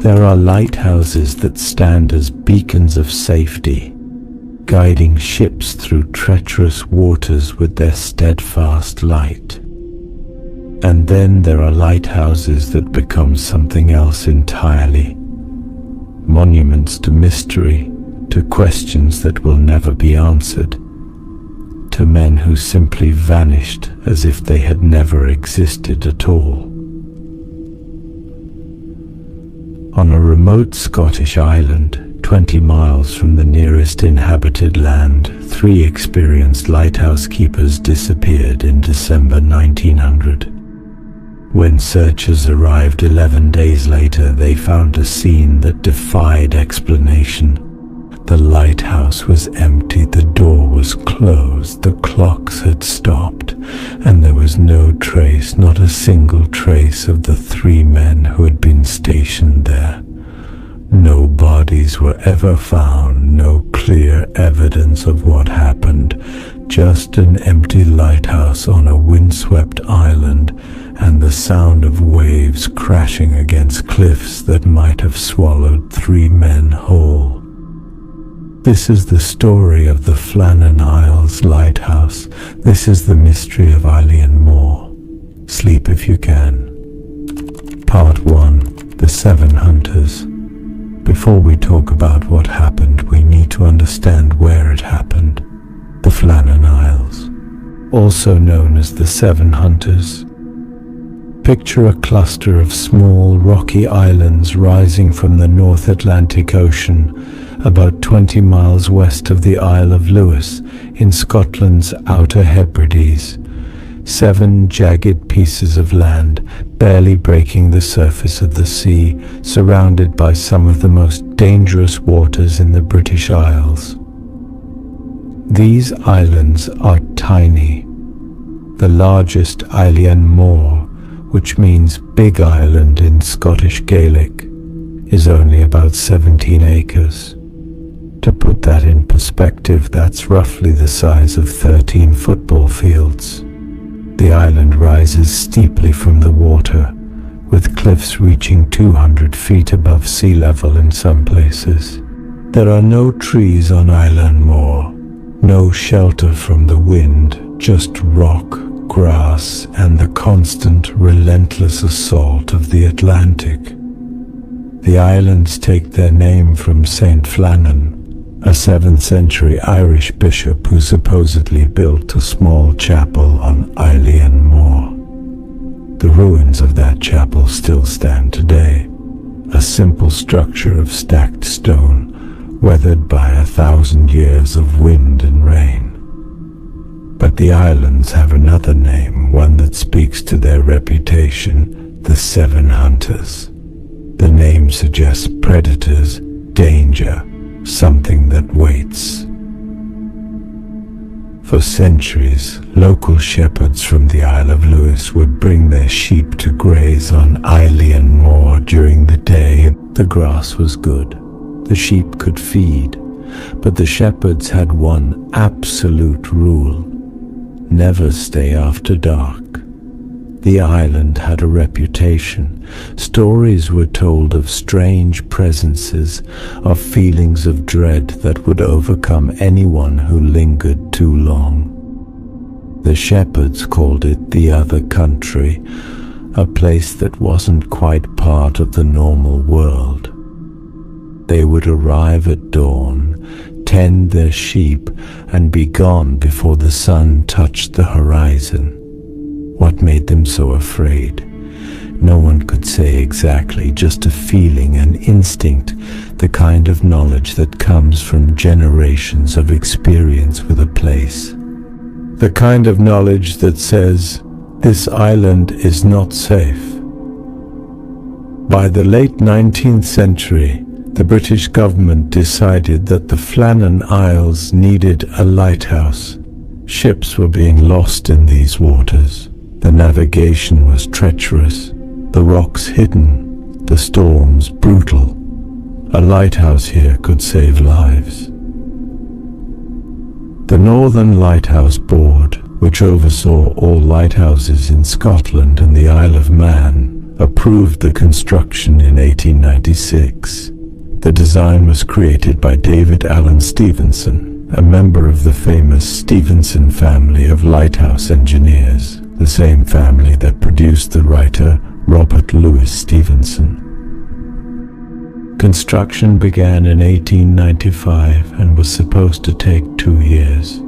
There are lighthouses that stand as beacons of safety, guiding ships through treacherous waters with their steadfast light. And then there are lighthouses that become something else entirely, monuments to mystery, to questions that will never be answered, to men who simply vanished as if they had never existed at all. On a remote Scottish island, 20 miles from the nearest inhabited land, 3 experienced lighthouse keepers disappeared in December 1900. When searchers arrived 11 days later, they found a scene that defied explanation. The lighthouse was empty, the door was closed, the clocks had stopped, and there was no trace, not a single trace of the 3 men who had been stationed there. No bodies were ever found, no clear evidence of what happened, just an empty lighthouse on a windswept island and the sound of waves crashing against cliffs that might have swallowed 3 men whole. This is the story of the Flannan Isles Lighthouse. This is the mystery of Eilean Mòr. Sleep if you can. Part 1. The 7 Hunters. Before we talk about what happened, we need to understand where it happened. The Flannan Isles, also known as the 7 Hunters. Picture a cluster of small rocky islands rising from the North Atlantic Ocean, about 20 miles west of the Isle of Lewis in Scotland's Outer Hebrides. 7 jagged pieces of land, barely breaking the surface of the sea, surrounded by some of the most dangerous waters in the British Isles. These islands are tiny. The largest, Eilean Mòr, which means Big Island in Scottish Gaelic, is only about 17 acres. To put that in perspective, that's roughly the size of 13 football fields. The island rises steeply from the water, with cliffs reaching 200 feet above sea level in some places. There are no trees on Eilean Mòr, no shelter from the wind, just rock, grass, and the constant, relentless assault of the Atlantic. The islands take their name from Saint Flannan, a 7th century Irish bishop who supposedly built a small chapel on Eilean Mòr. The ruins of that chapel still stand today, a simple structure of stacked stone, weathered by 1,000 years of wind and rain. But the islands have another name, one that speaks to their reputation, the 7 Hunters. The name suggests predators, danger, something that waits. For centuries, local shepherds from the Isle of Lewis would bring their sheep to graze on Eilean Mòr during the day. The grass was good, the sheep could feed, but the shepherds had one absolute rule: never stay after dark. The island had a reputation. Stories were told of strange presences, of feelings of dread that would overcome anyone who lingered too long. The shepherds called it the other country, a place that wasn't quite part of the normal world. They would arrive at dawn, tend their sheep, and be gone before the sun touched the horizon. What made them so afraid? No one could say exactly, just a feeling, an instinct, the kind of knowledge that comes from generations of experience with a place. The kind of knowledge that says, this island is not safe. By the late 19th century, the British government decided that the Flannan Isles needed a lighthouse. Ships were being lost in these waters. The navigation was treacherous, the rocks hidden, the storms brutal. A lighthouse here could save lives. The Northern Lighthouse Board, which oversaw all lighthouses in Scotland and the Isle of Man, approved the construction in 1896. The design was created by David Allen Stevenson, a member of the famous Stevenson family of lighthouse engineers, the same family that produced the writer Robert Louis Stevenson. Construction began in 1895 and was supposed to take 2 years.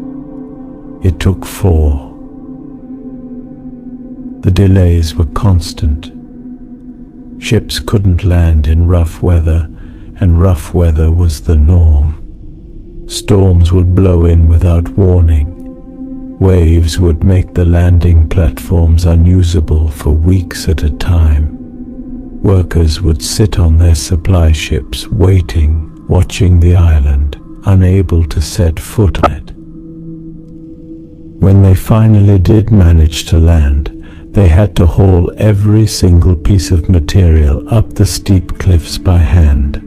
It took 4. The delays were constant. Ships couldn't land in rough weather, and rough weather was the norm. Storms would blow in without warning. Waves would make the landing platforms unusable for weeks at a time. Workers would sit on their supply ships waiting, watching the island, unable to set foot on it. When they finally did manage to land, they had to haul every single piece of material up the steep cliffs by hand.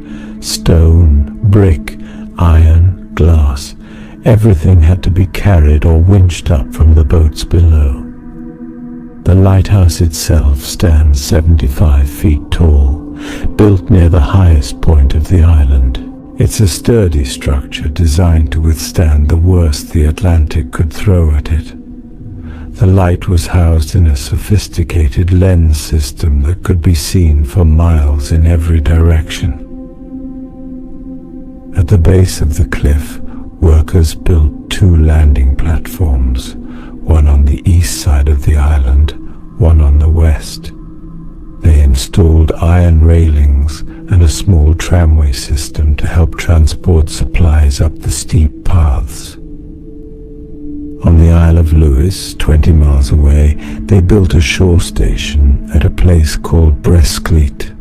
Stone, brick, iron, glass, everything had to be carried or winched up from the boats below. The lighthouse itself stands 75 feet tall, built near the highest point of the island. It's a sturdy structure designed to withstand the worst the Atlantic could throw at it. The light was housed in a sophisticated lens system that could be seen for miles in every direction. At the base of the cliff, workers built 2 landing platforms, one on the east side of the island, one on the west. They installed iron railings and a small tramway system to help transport supplies up the steep paths. On the Isle of Lewis, 20 miles away, they built a shore station at a place called Brescleet.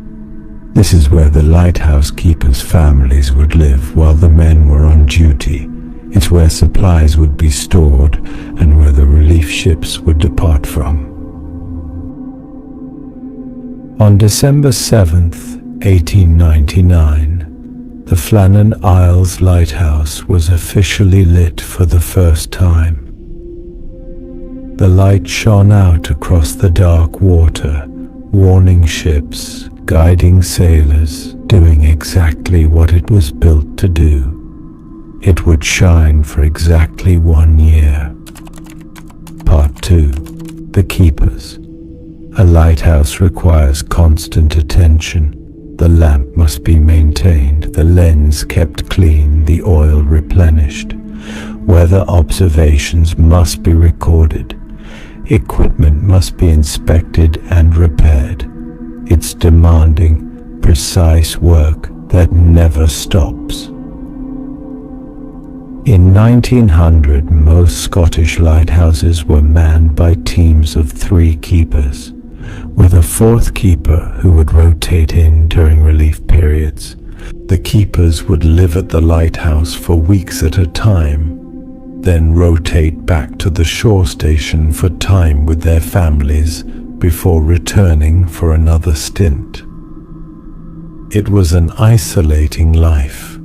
This is where the lighthouse keepers' families would live while the men were on duty. It's where supplies would be stored and where the relief ships would depart from. On December 7th, 1899, the Flannan Isles Lighthouse was officially lit for the first time. The light shone out across the dark water, warning ships, guiding sailors, doing exactly what it was built to do. It would shine for exactly 1 year. Part 2. The Keepers. A lighthouse requires constant attention. The lamp must be maintained, the lens kept clean, the oil replenished. Weather observations must be recorded. Equipment must be inspected and repaired. It's demanding, precise work that never stops. In 1900, most Scottish lighthouses were manned by teams of 3 keepers, with a 4th keeper who would rotate in during relief periods. The keepers would live at the lighthouse for weeks at a time, then rotate back to the shore station for time with their families before returning for another stint. It was an isolating life.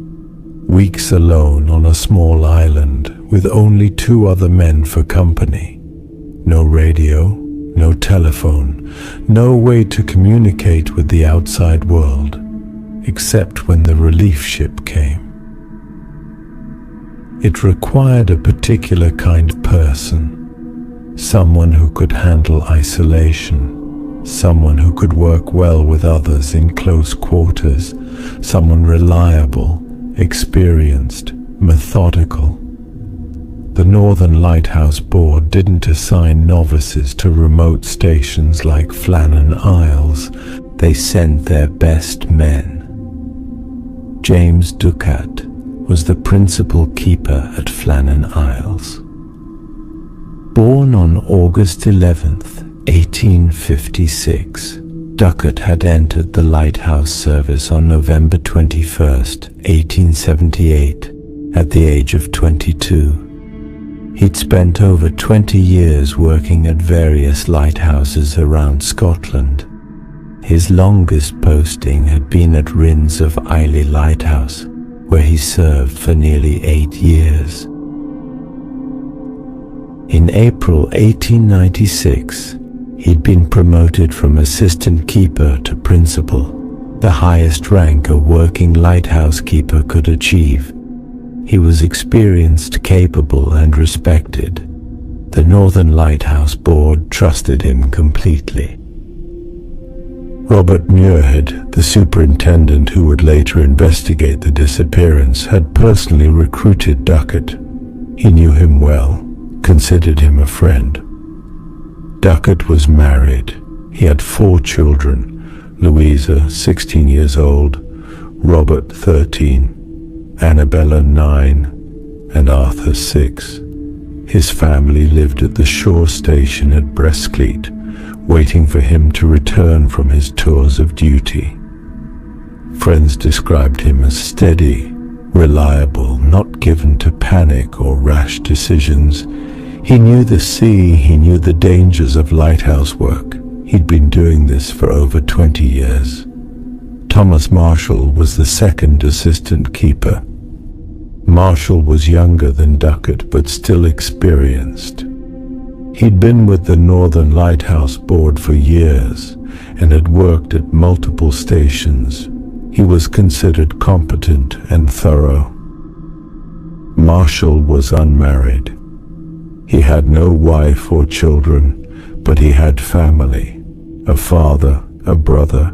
Weeks alone on a small island with only 2 other men for company. No radio, no telephone, no way to communicate with the outside world, except when the relief ship came. It required a particular kind of person, someone who could handle isolation, someone who could work well with others in close quarters, someone reliable, experienced, methodical. The Northern Lighthouse Board didn't assign novices to remote stations like Flannan Isles. They sent their best men. James Ducat was the principal keeper at Flannan Isles. Born on August 11th, 1856, Ducat had entered the lighthouse service on November 21st, 1878, at the age of 22. He'd spent over 20 years working at various lighthouses around Scotland. His longest posting had been at Rins of Eilean Lighthouse, where he served for nearly 8 years. In April 1896, He'd been promoted from assistant keeper to principal, the highest rank a working lighthouse keeper could achieve. He was experienced, capable, and respected. The Northern Lighthouse Board trusted him completely. Robert Muirhead, the superintendent who would later investigate the disappearance, had personally recruited Duckett. He knew him well, considered him a friend. Duckett was married. He had 4 children: Louisa, 16 years old, Robert, 13, Annabella, 9, and Arthur, 6. His family lived at the shore station at Brestcleat, waiting for him to return from his tours of duty. Friends described him as steady, reliable, not given to panic or rash decisions. He knew the sea, he knew the dangers of lighthouse work. He'd been doing this for over 20 years. Thomas Marshall was the second assistant keeper. Marshall was younger than Duckett, but still experienced. He'd been with the Northern Lighthouse Board for years and had worked at multiple stations. He was considered competent and thorough. Marshall was unmarried. He had no wife or children, but he had family, a father, a brother,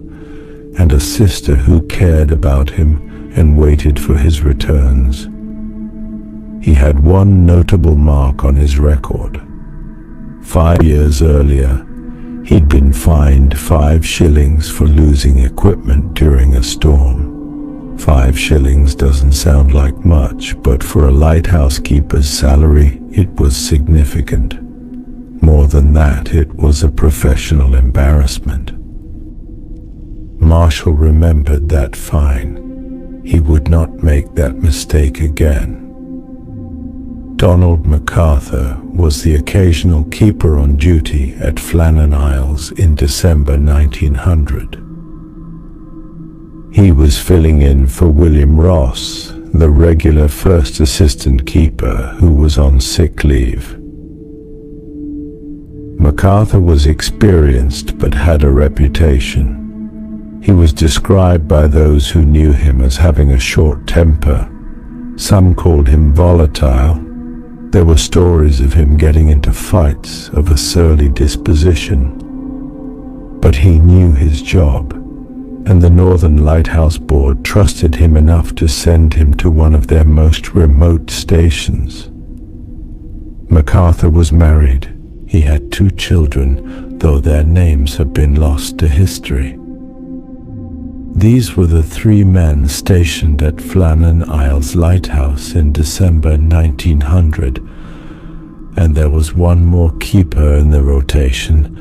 and a sister who cared about him and waited for his returns. He had one notable mark on his record. 5 years earlier, he'd been fined 5 shillings for losing equipment during a storm. 5 shillings doesn't sound like much, but for a lighthouse keeper's salary, it was significant. More than that, it was a professional embarrassment. Marshall remembered that fine. He would not make that mistake again. Donald MacArthur was the occasional keeper on duty at Flannan Isles in December 1900. He was filling in for William Ross, the regular first assistant keeper who was on sick leave. MacArthur was experienced but had a reputation. He was described by those who knew him as having a short temper. Some called him volatile. There were stories of him getting into fights, of a surly disposition. But he knew his job, and the Northern Lighthouse Board trusted him enough to send him to one of their most remote stations. MacArthur was married. He had 2 children, though their names have been lost to history. These were the 3 men stationed at Flannan Isles Lighthouse in December 1900, and there was one more keeper in the rotation,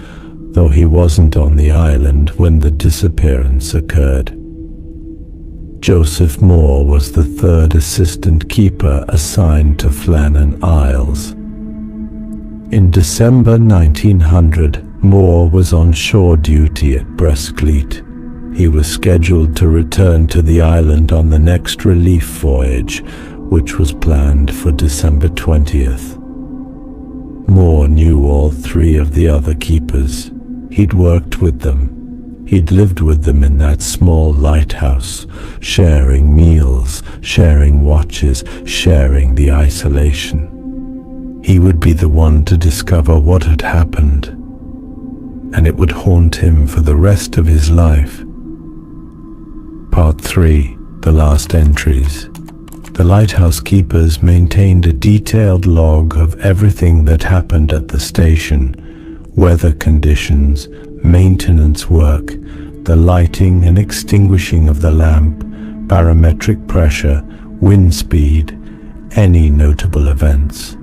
though he wasn't on the island when the disappearance occurred. Joseph Moore was the 3rd assistant keeper assigned to Flannan Isles. In December 1900, Moore was on shore duty at Brestcleat. He was scheduled to return to the island on the next relief voyage, which was planned for December 20th. Moore knew all 3 of the other keepers. He'd worked with them. He'd lived with them in that small lighthouse, sharing meals, sharing watches, sharing the isolation. He would be the one to discover what had happened, and it would haunt him for the rest of his life. Part 3. The last entries. The lighthouse keepers maintained a detailed log of everything that happened at the station: weather conditions, maintenance work, the lighting and extinguishing of the lamp, barometric pressure, wind speed, any notable events.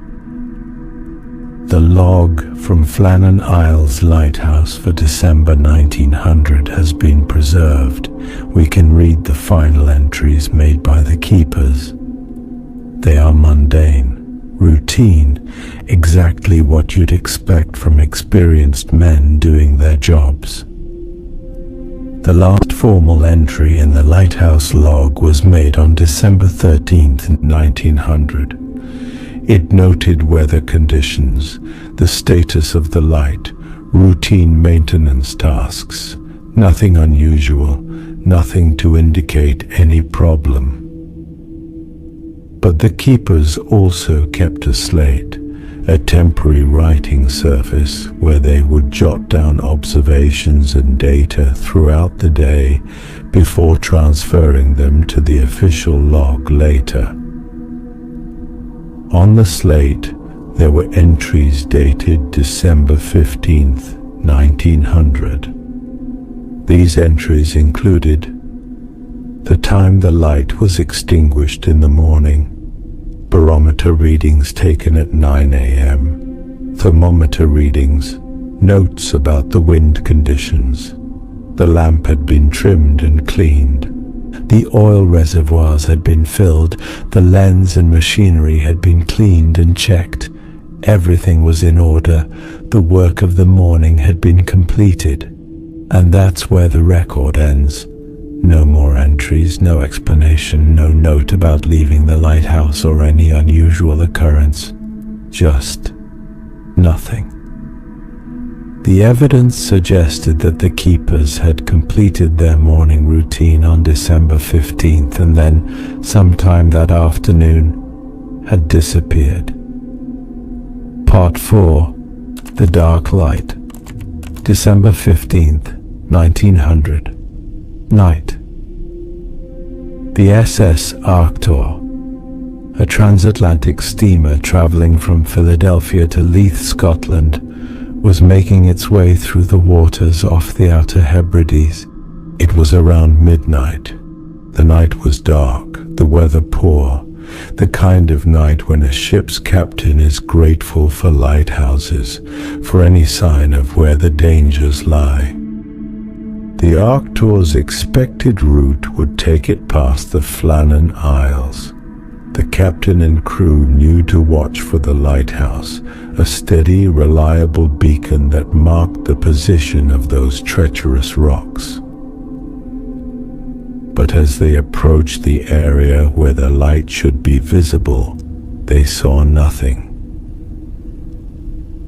The log from Flannan Isles Lighthouse for December 1900 has been preserved. We can read the final entries made by the keepers. They are mundane, routine, exactly what you'd expect from experienced men doing their jobs. The last formal entry in the lighthouse log was made on December 13th, 1900. It noted weather conditions, the status of the light, routine maintenance tasks, nothing unusual, nothing to indicate any problem. But the keepers also kept a slate, a temporary writing surface where they would jot down observations and data throughout the day before transferring them to the official log later. On the slate, there were entries dated December 15th, 1900. These entries included the time the light was extinguished in the morning, barometer readings taken at 9 a.m., thermometer readings, notes about the wind conditions. The lamp had been trimmed and cleaned. The oil reservoirs had been filled. The lens and machinery had been cleaned and checked. Everything was in order. The work of the morning had been completed. And that's where the record ends. No more entries, no explanation, no note about leaving the lighthouse or any unusual occurrence. Just nothing. The evidence suggested that the keepers had completed their morning routine on December 15th and then, sometime that afternoon, had disappeared. Part 4. The Dark Light. December 15th, 1900. Night. The SS Arctur, a transatlantic steamer traveling from Philadelphia to Leith, Scotland, was making its way through the waters off the Outer Hebrides. It was around midnight. The night was dark, the weather poor, the kind of night when a ship's captain is grateful for lighthouses, for any sign of where the dangers lie. The Arctur's expected route would take it past the Flannan Isles. The captain and crew knew to watch for the lighthouse, a steady, reliable beacon that marked the position of those treacherous rocks. But as they approached the area where the light should be visible, they saw nothing.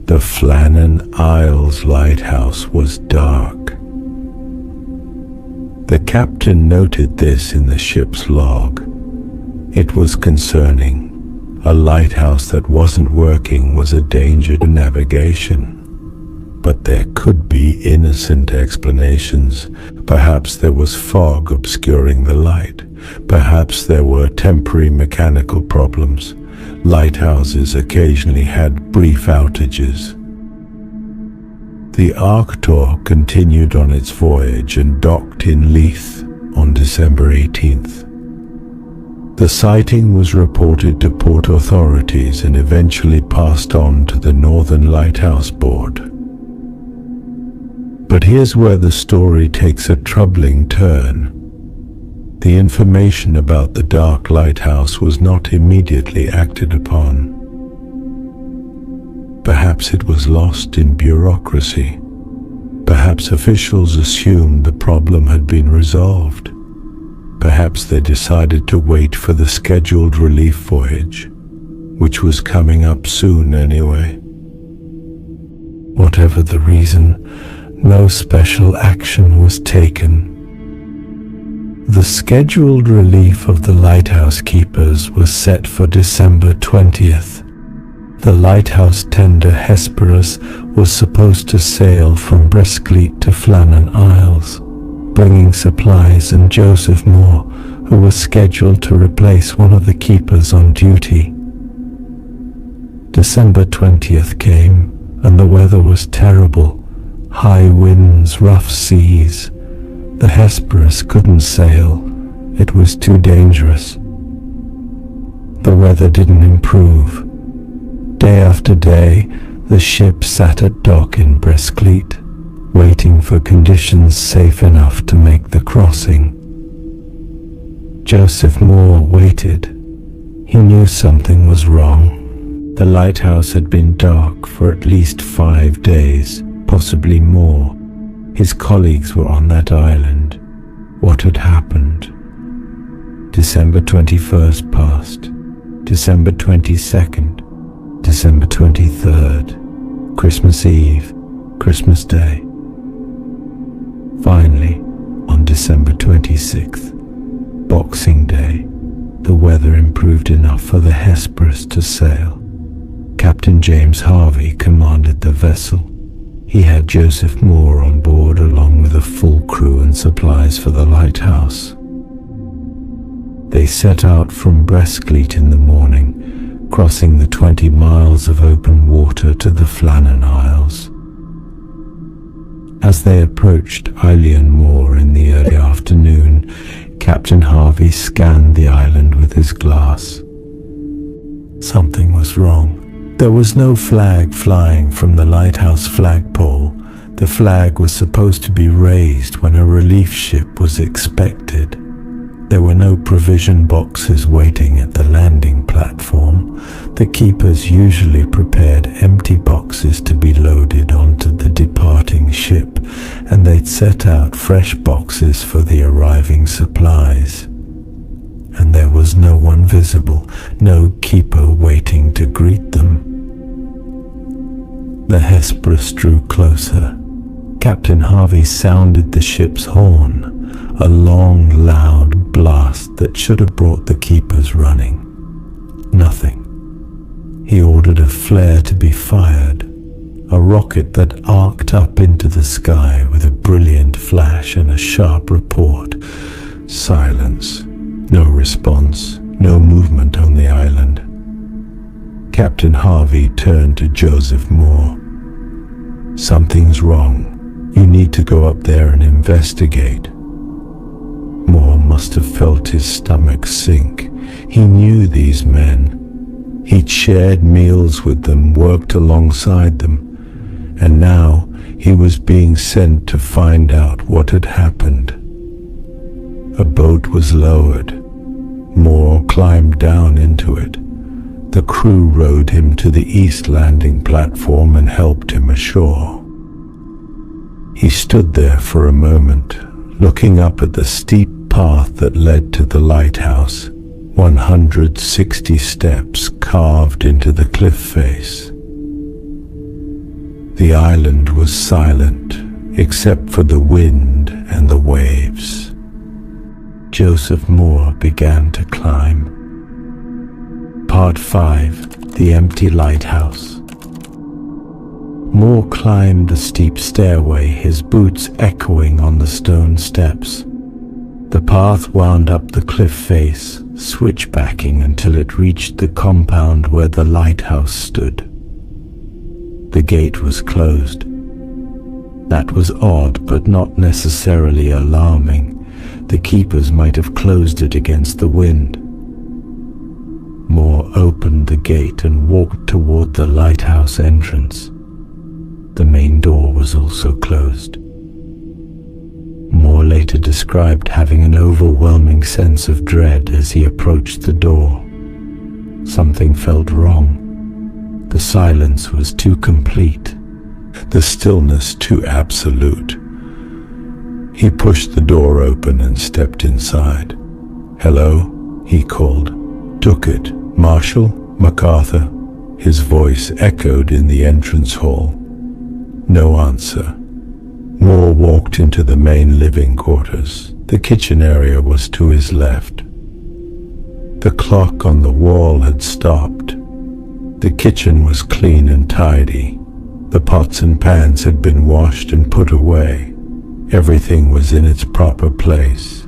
The Flannan Isles lighthouse was dark. The captain noted this in the ship's log. It was concerning. A lighthouse that wasn't working was a danger to navigation. But there could be innocent explanations. Perhaps there was fog obscuring the light. Perhaps there were temporary mechanical problems. Lighthouses occasionally had brief outages. The Arctur continued on its voyage and docked in Leith on December 18th. The sighting was reported to port authorities and eventually passed on to the Northern Lighthouse Board. But here's where the story takes a troubling turn. The information about the dark lighthouse was not immediately acted upon. Perhaps it was lost in bureaucracy. Perhaps officials assumed the problem had been resolved. Perhaps they decided to wait for the scheduled relief voyage, which was coming up soon anyway. Whatever the reason, no special action was taken. The scheduled relief of the lighthouse keepers was set for December 20th. The lighthouse tender Hesperus was supposed to sail from Brescleet to Flannan Isles, bringing supplies, and Joseph Mòr, who was scheduled to replace one of the keepers on duty. December 20th came, and the weather was terrible. High winds, rough seas. The Hesperus couldn't sail. It was too dangerous. The weather didn't improve. Day after day, the ship sat at dock in Brescleet, waiting for conditions safe enough to make the crossing. Joseph Mòr waited. He knew something was wrong. The lighthouse had been dark for at least 5 days, possibly more. His colleagues were on that island. What had happened? December 21st passed. December 22nd. December 23rd. Christmas Eve. Christmas Day. Finally, on December 26th, Boxing Day, the weather improved enough for the Hesperus to sail. Captain James Harvey commanded the vessel. He had Joseph Mòr on board along with a full crew and supplies for the lighthouse. They set out from Brestleet in the morning, crossing the 20 miles of open water to the Flannan Isles. As they approached Eilean Mòr in the early afternoon, Captain Harvey scanned the island with his glass. Something was wrong. There was no flag flying from the lighthouse flagpole. The flag was supposed to be raised when a relief ship was expected. There were no provision boxes waiting at the landing platform. The keepers usually prepared empty boxes to be loaded onto the departing ship, and they'd set out fresh boxes for the arriving supplies. And there was no one visible, no keeper waiting to greet them. The Hesperus drew closer. Captain Harvey sounded the ship's horn, a long, loud blast that should have brought the keepers running. Nothing. He ordered a flare to be fired, a rocket that arced up into the sky with a brilliant flash and a sharp report. Silence. No response, no movement on the island. Captain Harvey turned to Joseph Mòr. "Something's wrong. You need to go up there and investigate." Mòr must have felt his stomach sink. He knew these men. He'd shared meals with them, worked alongside them, and now he was being sent to find out what had happened. A boat was lowered. Mòr climbed down into it. The crew rowed him to the east landing platform and helped him ashore. He stood there for a moment, looking up at the steep path that led to the lighthouse, 160 steps carved into the cliff face. The island was silent, except for the wind and the waves. Joseph Mòr began to climb. Part 5. The Empty Lighthouse. Mòr climbed the steep stairway, his boots echoing on the stone steps. The path wound up the cliff face, switchbacking until it reached the compound where the lighthouse stood. The gate was closed. That was odd, but not necessarily alarming. The keepers might have closed it against the wind. Mòr opened the gate and walked toward the lighthouse entrance. The main door was also closed. Mòr later described having an overwhelming sense of dread as he approached the door. Something felt wrong. The silence was too complete, the stillness too absolute. He pushed the door open and stepped inside. "Hello," he called. "Took it. Marshall? MacArthur?" His voice echoed in the entrance hall. No answer. Mòr walked into the main living quarters. The kitchen area was to his left. The clock on the wall had stopped. The kitchen was clean and tidy. The pots and pans had been washed and put away. Everything was in its proper place.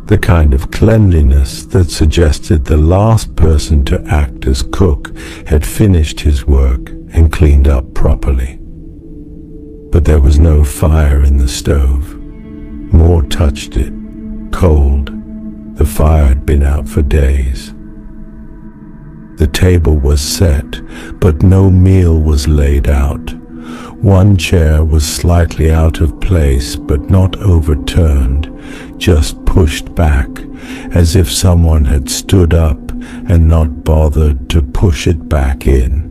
The kind of cleanliness that suggested the last person to act as cook had finished his work and cleaned up properly. But there was no fire in the stove. Mòr touched it. Cold. The fire had been out for days. The table was set, but no meal was laid out. One chair was slightly out of place, but not overturned, just pushed back, as if someone had stood up and not bothered to push it back in.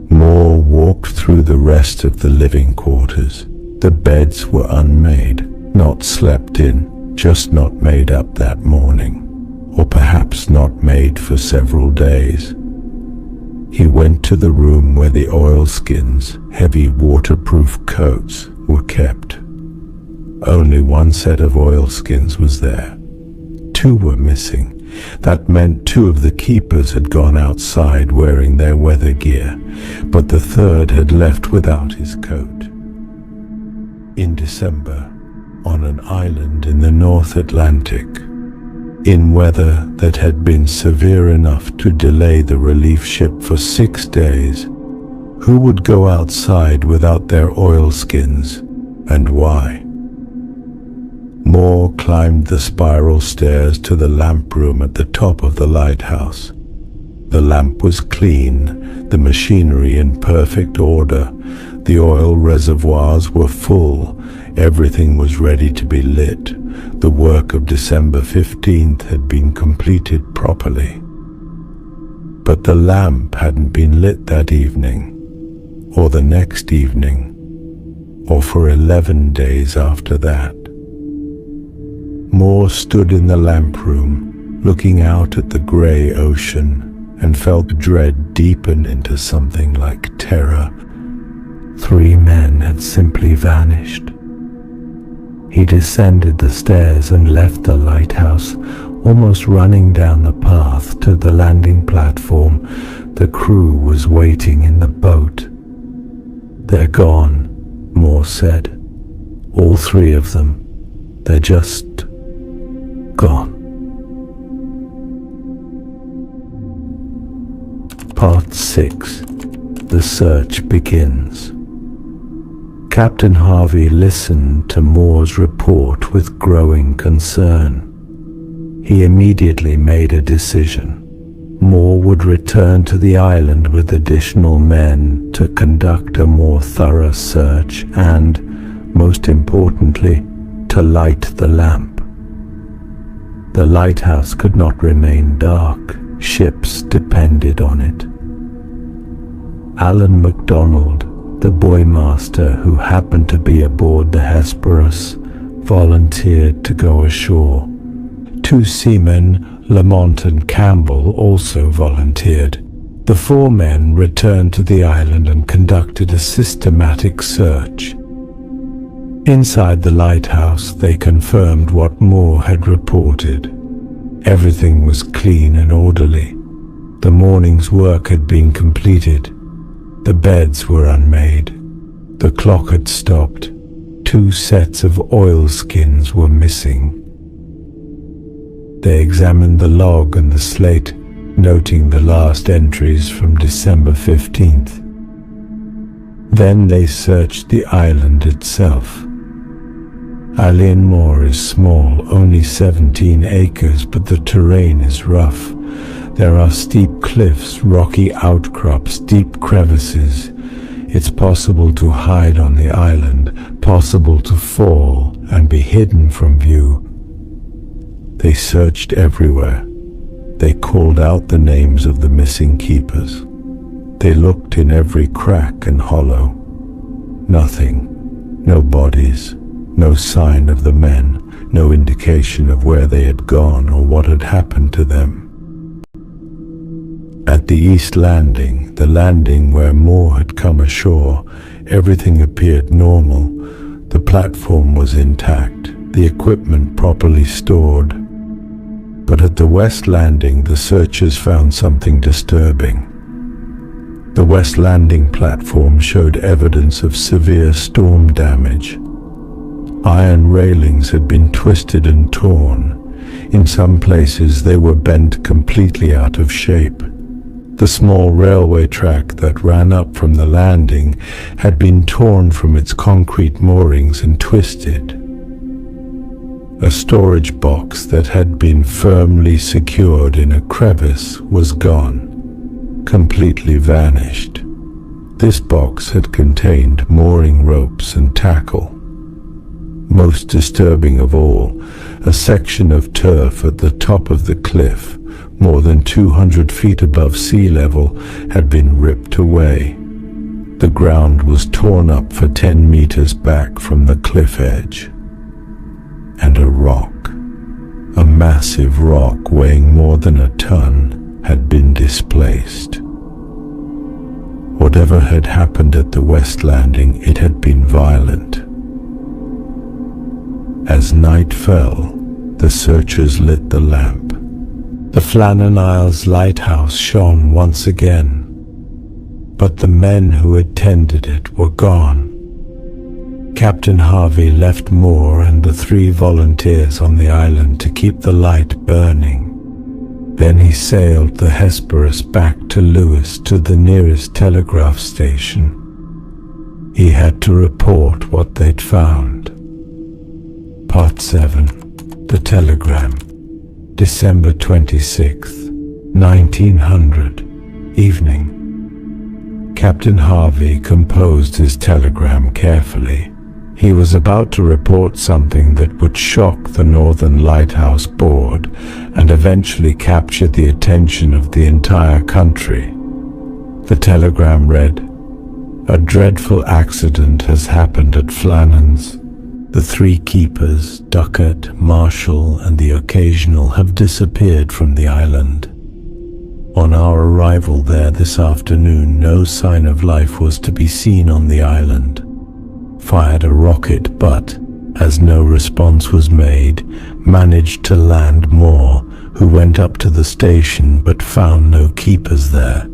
Mòr walked through the rest of the living quarters. The beds were unmade, not slept in, just not made up that morning, or perhaps not made for several days. He went to the room where the oilskins, heavy waterproof coats, were kept. Only one set of oilskins was there. Two were missing. That meant two of the keepers had gone outside wearing their weather gear, but the third had left without his coat. In December, on an island in the North Atlantic, in weather that had been severe enough to delay the relief ship for 6 days, who would go outside without their oilskins, and why? Mòr climbed the spiral stairs to the lamp room at the top of the lighthouse. The lamp was clean, the machinery in perfect order, the oil reservoirs were full, everything was ready to be lit. The work of December 15th had been completed properly. But the lamp hadn't been lit that evening, or the next evening, or for 11 days after that. Mòr stood in the lamp room, looking out at the grey ocean, and felt dread deepen into something like terror. 3 men had simply vanished. He descended the stairs and left the lighthouse, almost running down the path to the landing platform. The crew was waiting in the boat. "They're gone," Mòr said. "All 3 of them. They're just gone." Part 6. The search begins. Captain Harvey listened to Mòr's report with growing concern. He immediately made a decision. Mòr would return to the island with additional men to conduct a more thorough search and, most importantly, to light the lamp. The lighthouse could not remain dark. Ships depended on it. Alan MacDonald, the boymaster who happened to be aboard the Hesperus, volunteered to go ashore. 2 seamen, Lamont and Campbell, also volunteered. The 4 men returned to the island and conducted a systematic search. Inside the lighthouse, they confirmed what Mòr had reported. Everything was clean and orderly. The morning's work had been completed. The beds were unmade. The clock had stopped. 2 sets of oilskins were missing. They examined the log and the slate, noting the last entries from December 15th. Then they searched the island itself. Eilean Mòr is small, only 17 acres, but the terrain is rough. There are steep cliffs, rocky outcrops, deep crevices. It's possible to hide on the island, possible to fall and be hidden from view. They searched everywhere. They called out the names of the missing keepers. They looked in every crack and hollow. Nothing. No bodies. No sign of the men. No indication of where they had gone or what had happened to them. At the east landing, the landing where Mòr had come ashore, everything appeared normal. The platform was intact, the equipment properly stored. But at the west landing, the searchers found something disturbing. The west landing platform showed evidence of severe storm damage. Iron railings had been twisted and torn. In some places they were bent completely out of shape. The small railway track that ran up from the landing had been torn from its concrete moorings and twisted. A storage box that had been firmly secured in a crevice was gone, completely vanished. This box had contained mooring ropes and tackle. Most disturbing of all, a section of turf at the top of the cliff, more than 200 feet above sea level, had been ripped away. The ground was torn up for 10 meters back from the cliff edge. And a rock, a massive rock weighing more than a ton, had been displaced. Whatever had happened at the West Landing, it had been violent. As night fell, the searchers lit the lamp. The Flannan Isles lighthouse shone once again, but the men who had tended it were gone. Captain Harvey left Mòr and the 3 volunteers on the island to keep the light burning. Then he sailed the Hesperus back to Lewis, to the nearest telegraph station. He had to report what they'd found. Part 7. The Telegram. December 26th, 1900. Evening. Captain Harvey composed his telegram carefully. He was about to report something that would shock the Northern Lighthouse Board and eventually capture the attention of the entire country. The telegram read, "A dreadful accident has happened at Flannan's. The 3 keepers, Ducat, Marshall, and the Occasional, have disappeared from the island. On our arrival there this afternoon, no sign of life was to be seen on the island. Fired a rocket, but, as no response was made, managed to land Mòr, who went up to the station but found no keepers there.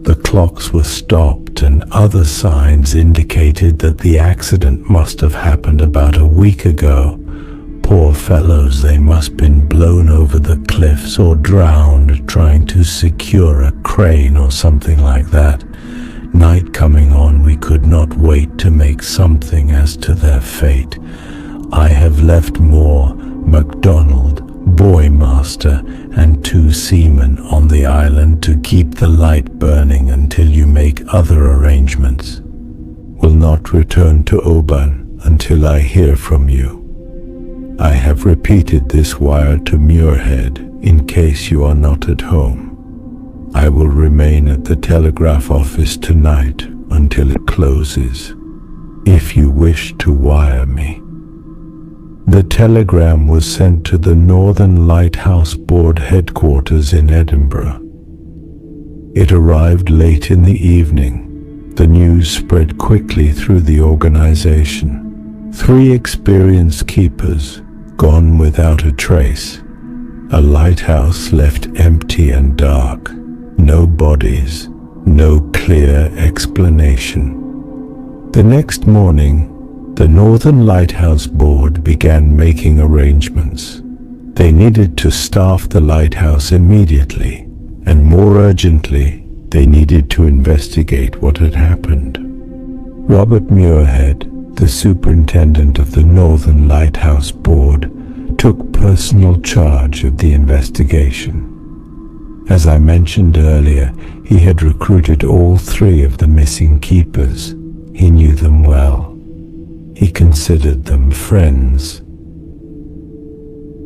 The clocks were stopped and other signs indicated that the accident must have happened about a week ago. Poor fellows, they must have been blown over the cliffs or drowned trying to secure a crane or something like that. Night coming on, we could not wait to make something as to their fate. I have left Mòr, MacDonald, Boymaster, and 2 seamen on the island to keep the light burning until you make other arrangements. Will not return to Oban until I hear from you. I have repeated this wire to Muirhead in case you are not at home. I will remain at the telegraph office tonight until it closes, if you wish to wire me." The telegram was sent to the Northern Lighthouse Board headquarters in Edinburgh. It arrived late in the evening. The news spread quickly through the organization. 3 experienced keepers gone without a trace. A lighthouse left empty and dark. No bodies, no clear explanation. The next morning, the Northern Lighthouse Board began making arrangements. They needed to staff the lighthouse immediately, and more urgently, they needed to investigate what had happened. Robert Muirhead, the superintendent of the Northern Lighthouse Board, took personal charge of the investigation. As I mentioned earlier, he had recruited all 3 of the missing keepers. He knew them well. He considered them friends.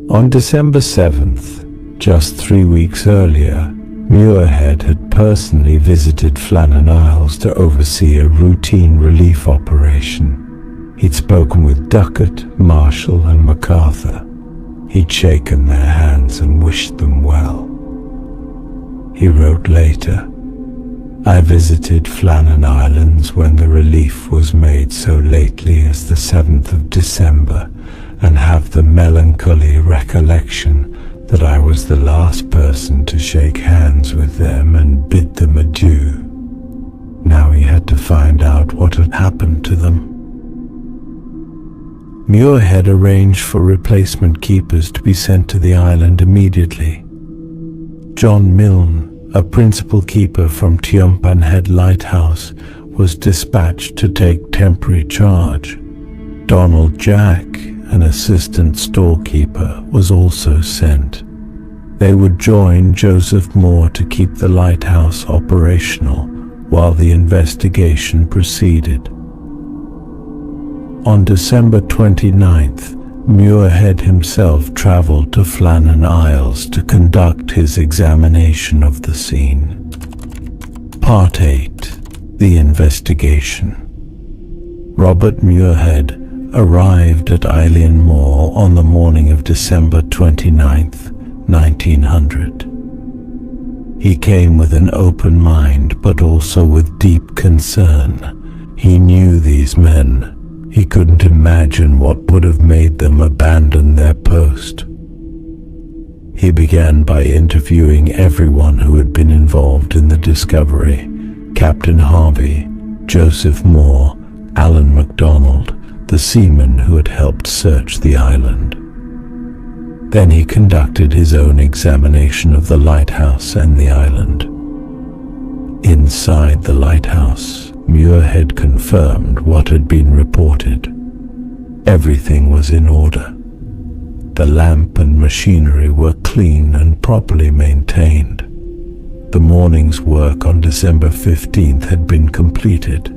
On December 7th, just 3 weeks earlier, Muirhead had personally visited Flannan Isles to oversee a routine relief operation. He'd spoken with Ducat, Marshall, and MacArthur. He'd shaken their hands and wished them well. He wrote later, "I visited Flannan Islands when the relief was made so lately as the 7th of December, and have the melancholy recollection that I was the last person to shake hands with them and bid them adieu." Now he had to find out what had happened to them. Muirhead arranged for replacement keepers to be sent to the island immediately. John Milne, a principal keeper from Tiumpan Head Lighthouse, was dispatched to take temporary charge. Donald Jack, an assistant storekeeper, was also sent. They would join Joseph Mòr to keep the lighthouse operational while the investigation proceeded. On December 29th, Muirhead himself traveled to Flannan Isles to conduct his examination of the scene. Part 8. The Investigation. Robert Muirhead arrived at Eilean Mòr on the morning of December 29th, 1900. He came with an open mind, but also with deep concern. He knew these men. He couldn't imagine what would have made them abandon their post. He began by interviewing everyone who had been involved in the discovery: Captain Harvey, Joseph Moore, Alan MacDonald, the seaman who had helped search the island. Then he conducted his own examination of the lighthouse and the island. Inside the lighthouse, Muirhead confirmed what had been reported. Everything was in order. The lamp and machinery were clean and properly maintained. The morning's work on December 15th had been completed.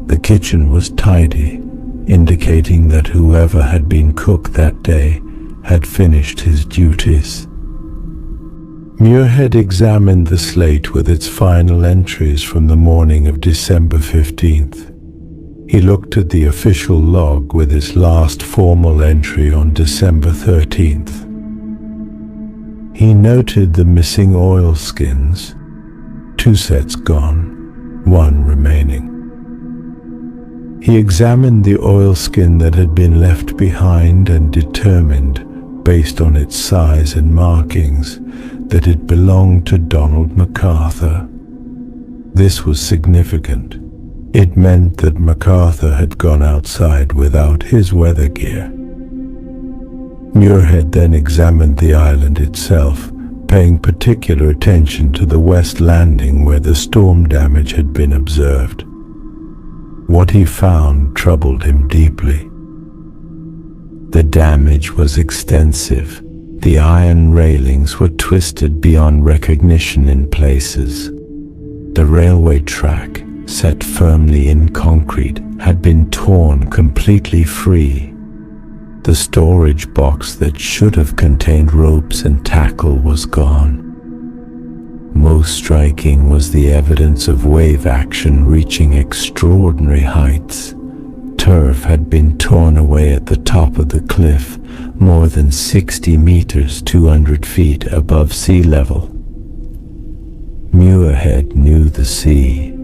The kitchen was tidy, indicating that whoever had been cook that day had finished his duties. Muirhead examined the slate with its final entries from the morning of December 15th. He looked at the official log with its last formal entry on December 13th. He noted the missing oilskins, 2 sets gone, 1 remaining. He examined the oilskin that had been left behind and determined, based on its size and markings, that it belonged to Donald MacArthur. This was significant. It meant that MacArthur had gone outside without his weather gear. Muirhead then examined the island itself, paying particular attention to the west landing where the storm damage had been observed. What he found troubled him deeply. The damage was extensive. The iron railings were twisted beyond recognition in places. The railway track, set firmly in concrete, had been torn completely free. The storage box that should have contained ropes and tackle was gone. Most striking was the evidence of wave action reaching extraordinary heights. Turf had been torn away at the top of the cliff, more than 60 meters, 200 feet above sea level. Muirhead knew the sea.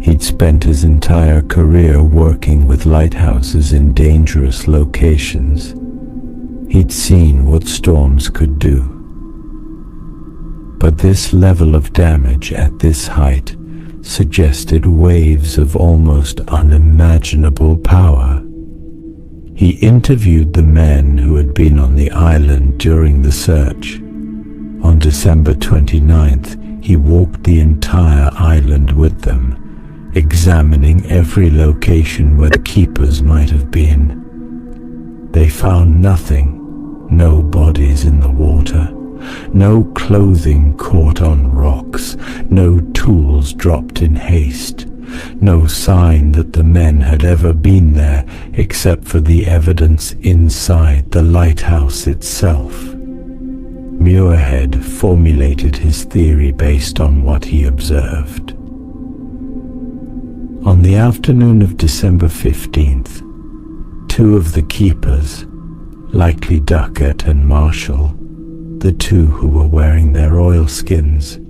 He'd spent his entire career working with lighthouses in dangerous locations. He'd seen what storms could do. But this level of damage at this height suggested waves of almost unimaginable power. He interviewed the men who had been on the island during the search. On December 29th, he walked the entire island with them, examining every location where the keepers might have been. They found nothing. No bodies in the water. No clothing caught on rocks, no tools dropped in haste, no sign that the men had ever been there except for the evidence inside the lighthouse itself. Muirhead formulated his theory based on what he observed. On the afternoon of December 15th, 2 of the keepers, likely Duckett and Marshall, the 2 who were wearing their oilskins,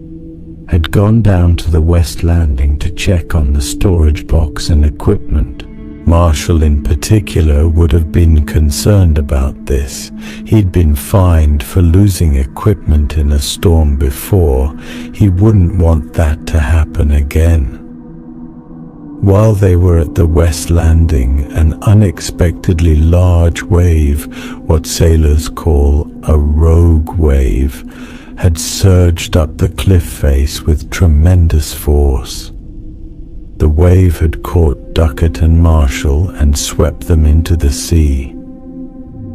had gone down to the west landing to check on the storage box and equipment. Marshall in particular would have been concerned about this. He'd been fined for losing equipment in a storm before. He wouldn't want that to happen again. While they were at the west landing, an unexpectedly large wave, what sailors call a rogue wave, had surged up the cliff face with tremendous force. The wave had caught Duckett and Marshall and swept them into the sea.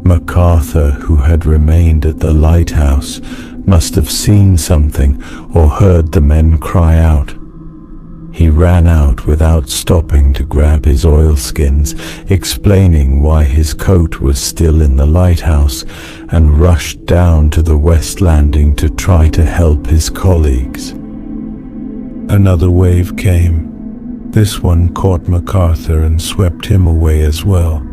MacArthur, who had remained at the lighthouse, must have seen something or heard the men cry out. He ran out without stopping to grab his oilskins, explaining why his coat was still in the lighthouse, and rushed down to the west landing to try to help his colleagues. Another wave came. This one caught MacArthur and swept him away as well.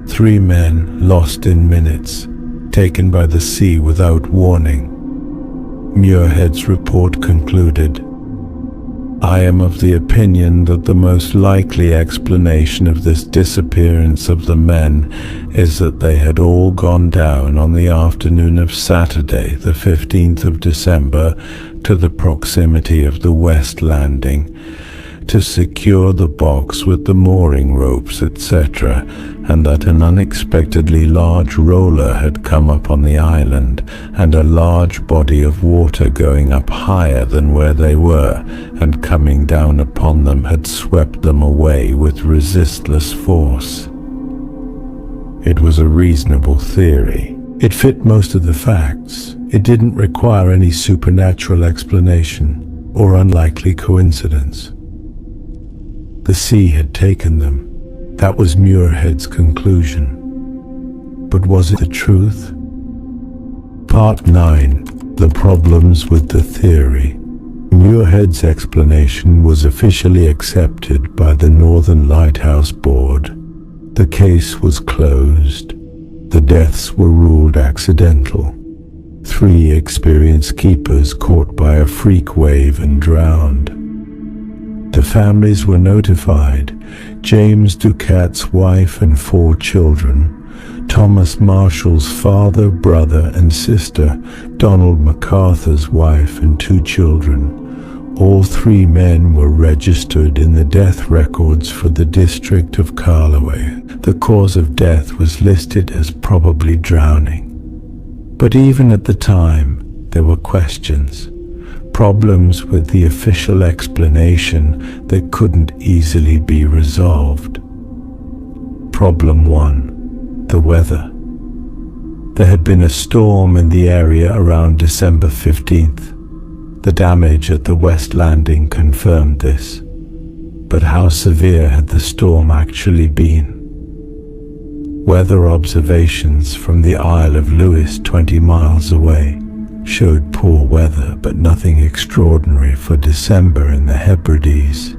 3 men lost in minutes, taken by the sea without warning. Muirhead's report concluded, "I am of the opinion that the most likely explanation of this disappearance of the men is that they had all gone down on the afternoon of Saturday, the 15th of December, to the proximity of the West Landing, to secure the box with the mooring ropes, etc., and that an unexpectedly large roller had come up on the island, and a large body of water going up higher than where they were, and coming down upon them had swept them away with resistless force." It was a reasonable theory. It fit most of the facts. It didn't require any supernatural explanation or unlikely coincidence. The sea had taken them. That was Muirhead's conclusion. But was it the truth? Part 9. The problems with the theory. Muirhead's explanation was officially accepted by the Northern Lighthouse Board. The case was closed. The deaths were ruled accidental. 3 experienced keepers caught by a freak wave and drowned. The families were notified. James Ducat's wife and 4 children, Thomas Marshall's father, brother and sister, Donald MacArthur's wife and 2 children. All 3 men were registered in the death records for the district of Carloway. The cause of death was listed as probably drowning. But even at the time, there were questions. Problems with the official explanation that couldn't easily be resolved. Problem 1. The weather. There had been a storm in the area around December 15th. The damage at the West Landing confirmed this. But how severe had the storm actually been? Weather observations from the Isle of Lewis, 20 miles away, showed poor weather, but nothing extraordinary for December in the Hebrides.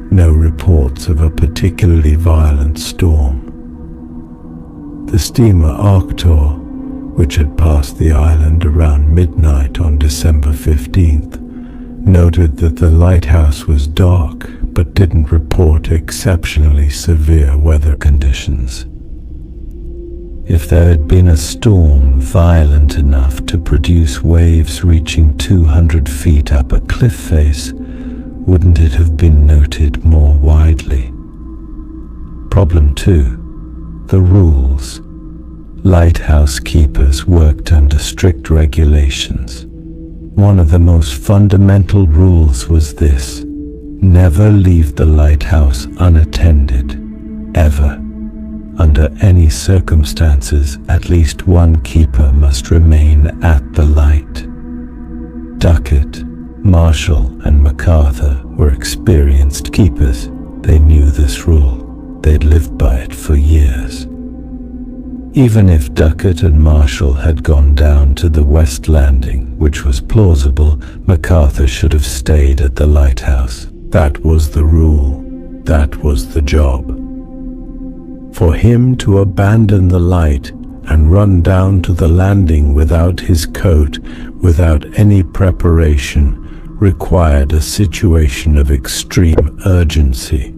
No reports of a particularly violent storm. The steamer Arctur, which had passed the island around midnight on December 15th, noted that the lighthouse was dark, but didn't report exceptionally severe weather conditions. If there had been a storm violent enough to produce waves reaching 200 feet up a cliff face, wouldn't it have been noted more widely? Problem 2. The rules. Lighthouse keepers worked under strict regulations. One of the most fundamental rules was this: never leave the lighthouse unattended, ever. Under any circumstances, at least one keeper must remain at the light. Ducat, Marshall, and MacArthur were experienced keepers. They knew this rule. They'd lived by it for years. Even if Ducat and Marshall had gone down to the West Landing, which was plausible, MacArthur should have stayed at the lighthouse. That was the rule. That was the job. For him to abandon the light and run down to the landing without his coat, without any preparation, required a situation of extreme urgency.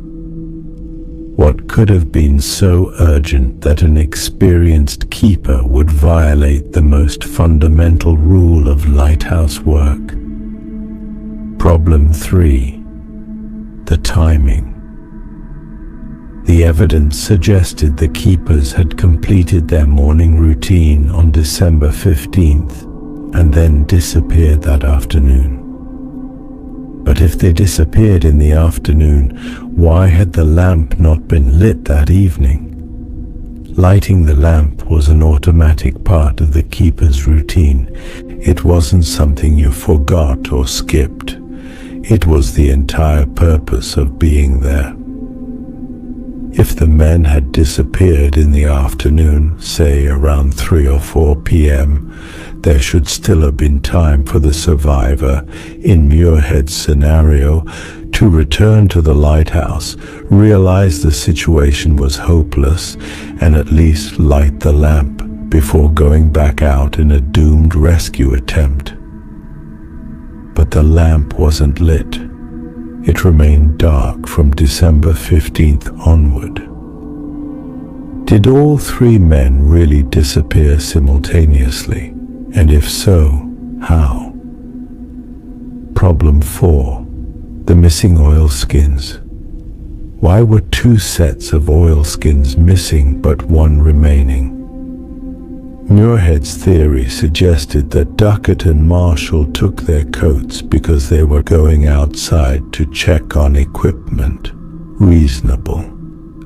What could have been so urgent that an experienced keeper would violate the most fundamental rule of lighthouse work? Problem 3. The timing. The evidence suggested the keepers had completed their morning routine on December 15th and then disappeared that afternoon. But if they disappeared in the afternoon, why had the lamp not been lit that evening? Lighting the lamp was an automatic part of the keeper's routine. It wasn't something you forgot or skipped. It was the entire purpose of being there. If the men had disappeared in the afternoon, say around 3 or 4 p.m., there should still have been time for the survivor, in Muirhead's scenario, to return to the lighthouse, realize the situation was hopeless, and at least light the lamp before going back out in a doomed rescue attempt. the lamp wasn't lit. It remained dark from December 15th onward. Did all three men really disappear simultaneously? And if so, how? Problem 4. The missing oilskins. Why were 2 sets of oilskins missing but 1 remaining? Muirhead's theory suggested that Duckett and Marshall took their coats because they were going outside to check on equipment. Reasonable.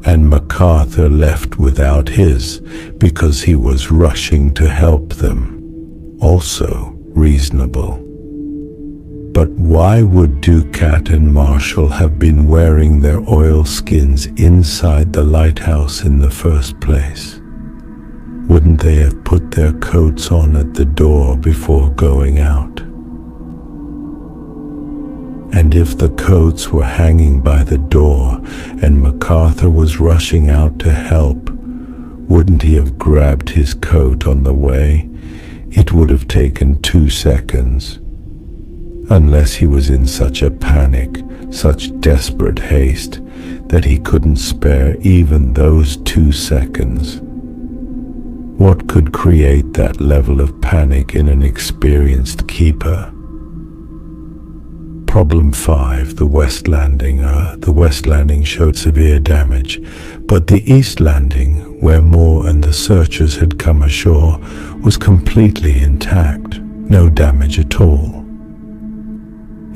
And MacArthur left without his because he was rushing to help them. Also reasonable. But why would Ducat and Marshall have been wearing their oilskins inside the lighthouse in the first place? Wouldn't they have put their coats on at the door before going out? And if the coats were hanging by the door and MacArthur was rushing out to help, wouldn't he have grabbed his coat on the way? It would have taken 2 seconds. Unless he was in such a panic, such desperate haste, that he couldn't spare even those 2 seconds. What could create that level of panic in an experienced keeper? Problem 5. The West Landing. The West Landing showed severe damage, but the East Landing, where Mòr and the searchers had come ashore, was completely intact. No damage at all.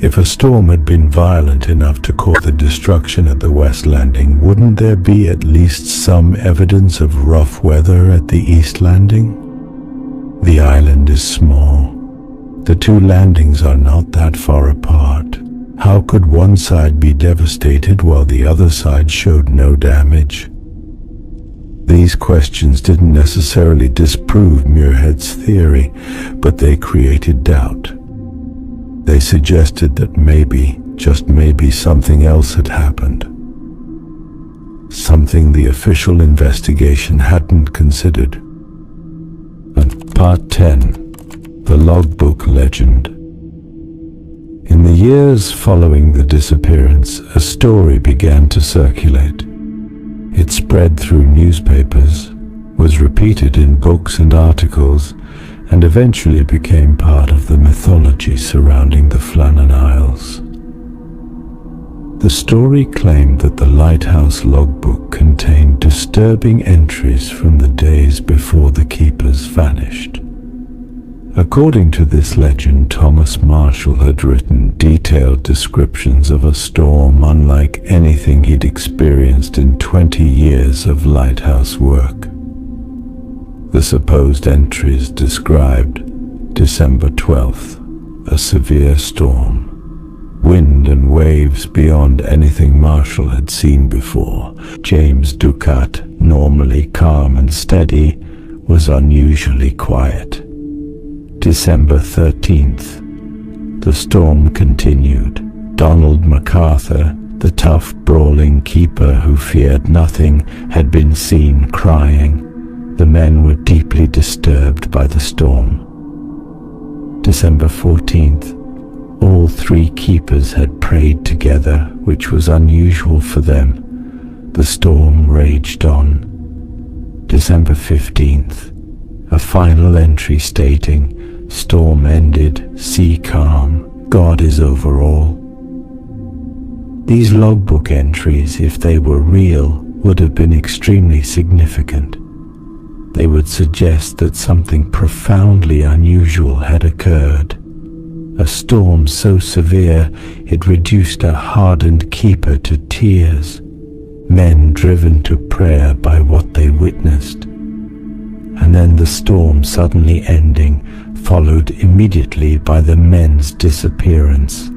If a storm had been violent enough to cause the destruction at the West Landing, wouldn't there be at least some evidence of rough weather at the East Landing? The island is small. The 2 landings are not that far apart. How could one side be devastated while the other side showed no damage? These questions didn't necessarily disprove Muirhead's theory, but they created doubt. They suggested that maybe, just maybe, something else had happened. Something the official investigation hadn't considered. And Part 10. The Logbook Legend. In the years following the disappearance, a story began to circulate. It spread through newspapers, was repeated in books and articles, and eventually became part of the mythology surrounding the Flannan Isles. The story claimed that the Lighthouse logbook contained disturbing entries from the days before the keepers vanished. According to this legend, Thomas Marshall had written detailed descriptions of a storm unlike anything he'd experienced in 20 years of lighthouse work. The supposed entries described December 12th, a severe storm, wind and waves beyond anything Marshall had seen before. James Ducat, normally calm and steady, was unusually quiet. December 13th, the storm continued. Donald MacArthur, the tough, brawling keeper who feared nothing, had been seen crying. The men were deeply disturbed by the storm. December 14th, all 3 keepers had prayed together, which was unusual for them. The storm raged on. December 15th, a final entry stating, "Storm ended, sea calm, God is over all." These logbook entries, if they were real, would have been extremely significant. They would suggest that something profoundly unusual had occurred. A storm so severe it reduced a hardened keeper to tears, men driven to prayer by what they witnessed. And then the storm suddenly ending, followed immediately by the men's disappearance.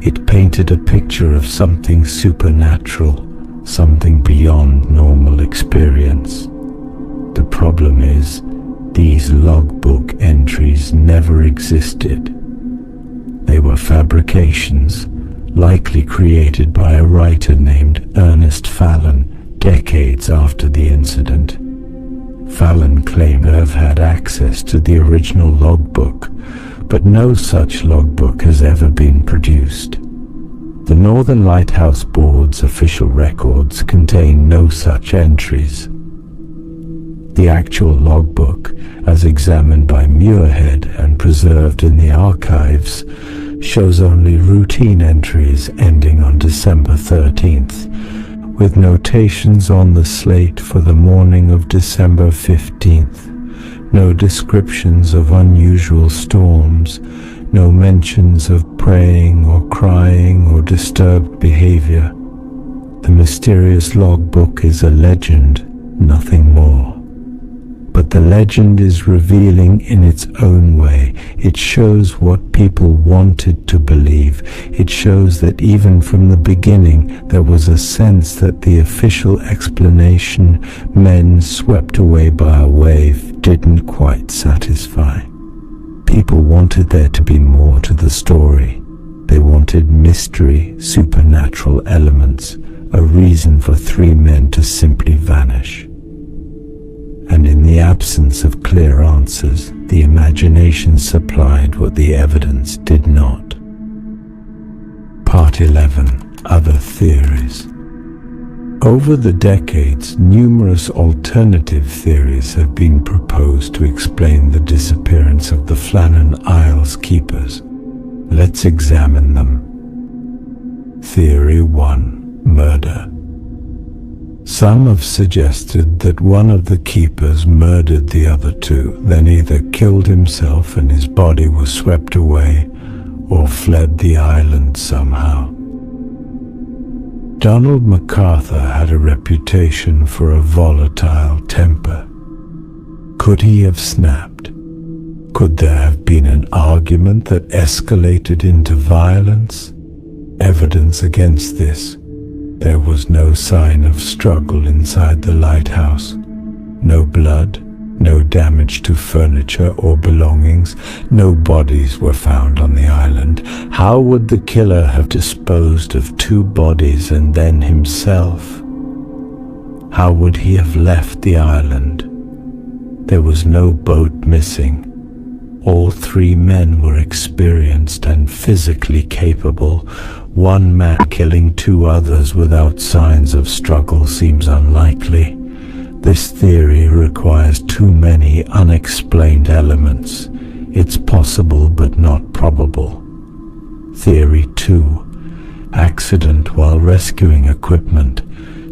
It painted a picture of something supernatural, something beyond normal experience. The problem is, these logbook entries never existed. They were fabrications, likely created by a writer named Ernest Flannan, decades after the incident. Flannan claimed to have had access to the original logbook, but no such logbook has ever been produced. The Northern Lighthouse Board's official records contain no such entries. The actual logbook, as examined by Muirhead and preserved in the archives, shows only routine entries ending on December 13th, with notations on the slate for the morning of December 15th. No descriptions of unusual storms, no mentions of praying or crying or disturbed behavior. The mysterious logbook is a legend, nothing more. But the legend is revealing in its own way. It shows what people wanted to believe. It shows that even from the beginning there was a sense that the official explanation, men swept away by a wave, didn't quite satisfy. People wanted there to be more to the story. They wanted mystery, supernatural elements, a reason for three men to simply vanish. And in the absence of clear answers, the imagination supplied what the evidence did not. Part 11. Other theories. Over the decades, numerous alternative theories have been proposed to explain the disappearance of the Flannan Isles keepers. Let's examine them. Theory 1. Murder. Some have suggested that one of the keepers murdered the other two, then either killed himself and his body was swept away, or fled the island somehow. Donald MacArthur had a reputation for a volatile temper. Could he have snapped? Could there have been an argument that escalated into violence? Evidence against this. There was no sign of struggle inside the lighthouse. No blood, no damage to furniture or belongings, no bodies were found on the island. How would the killer have disposed of two bodies and then himself? How would he have left the island? There was no boat missing. All three men were experienced and physically capable. One man killing two others without signs of struggle seems unlikely. This theory requires too many unexplained elements. It's possible but not probable. Theory 2. Accident while rescuing equipment,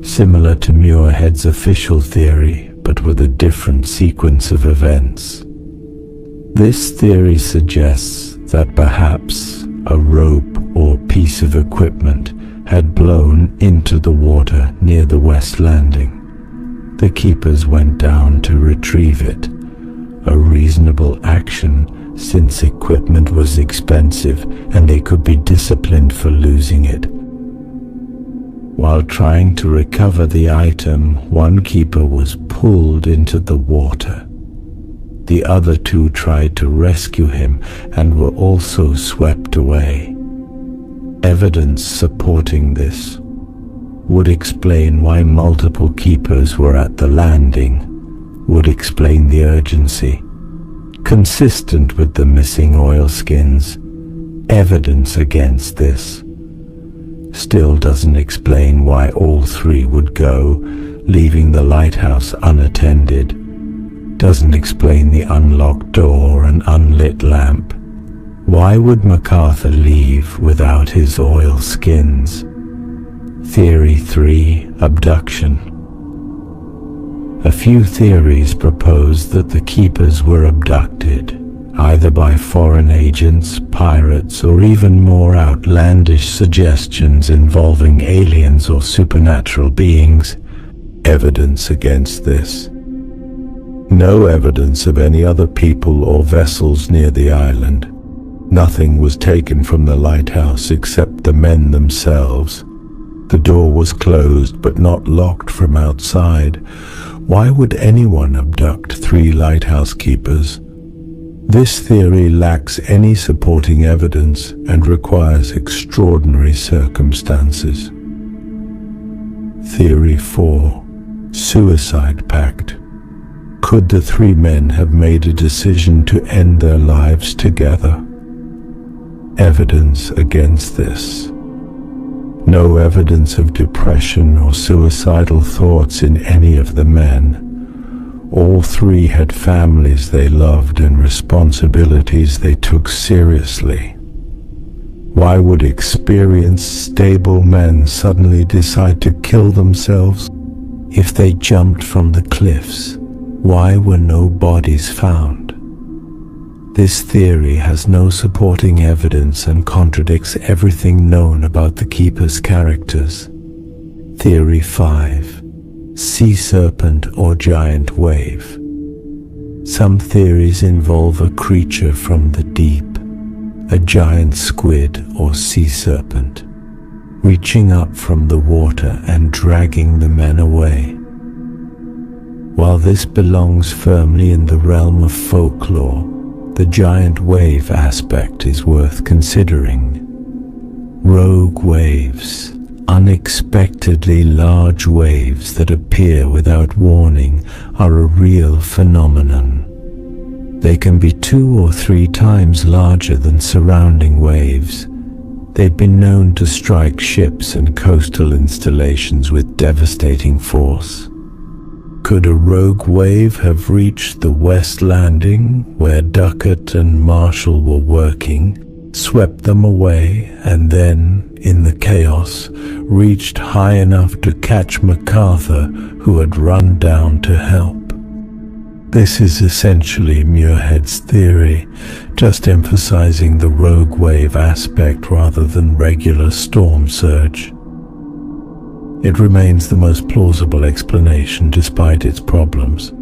similar to Muirhead's official theory, but with a different sequence of events. This theory suggests that perhaps a rope or piece of equipment had blown into the water near the west landing. The keepers went down to retrieve it, a reasonable action since equipment was expensive and they could be disciplined for losing it. While trying to recover the item, one keeper was pulled into the water. The other two tried to rescue him and were also swept away. Evidence supporting this would explain why multiple keepers were at the landing, would explain the urgency, consistent with the missing oilskins. Evidence against this still doesn't explain why all three would go, leaving the lighthouse unattended. Doesn't explain the unlocked door and unlit lamp. Why would MacArthur leave without his oilskins? Theory 3. Abduction. A few theories propose that the keepers were abducted, either by foreign agents, pirates, or even more outlandish suggestions involving aliens or supernatural beings. Evidence against this. No evidence of any other people or vessels near the island. Nothing was taken from the lighthouse except the men themselves. The door was closed but not locked from outside. Why would anyone abduct three lighthouse keepers? This theory lacks any supporting evidence and requires extraordinary circumstances. Theory 4. Suicide pact. could the three men have made a decision to end their lives together? Evidence against this. No evidence of depression or suicidal thoughts in any of the men. All three had families they loved and responsibilities they took seriously. Why would experienced, stable men suddenly decide to kill themselves? If they jumped from the cliffs, why were no bodies found? This theory has no supporting evidence and contradicts everything known about the Keeper's characters. Theory 5. Sea serpent or giant wave. Some theories involve a creature from the deep, a giant squid or sea serpent, reaching up from the water and dragging the men away. While this belongs firmly in the realm of folklore, the giant wave aspect is worth considering. Rogue waves. Unexpectedly large waves that appear without warning are a real phenomenon. They can be 2 or 3 times larger than surrounding waves. They've been known to strike ships and coastal installations with devastating force. Could a rogue wave have reached the West Landing, where Duckett and Marshall were working, swept them away, and then, in the chaos, reached high enough to catch MacArthur, who had run down to help? This is essentially Muirhead's theory, just emphasizing the rogue wave aspect rather than regular storm surge. It remains the most plausible explanation despite its problems.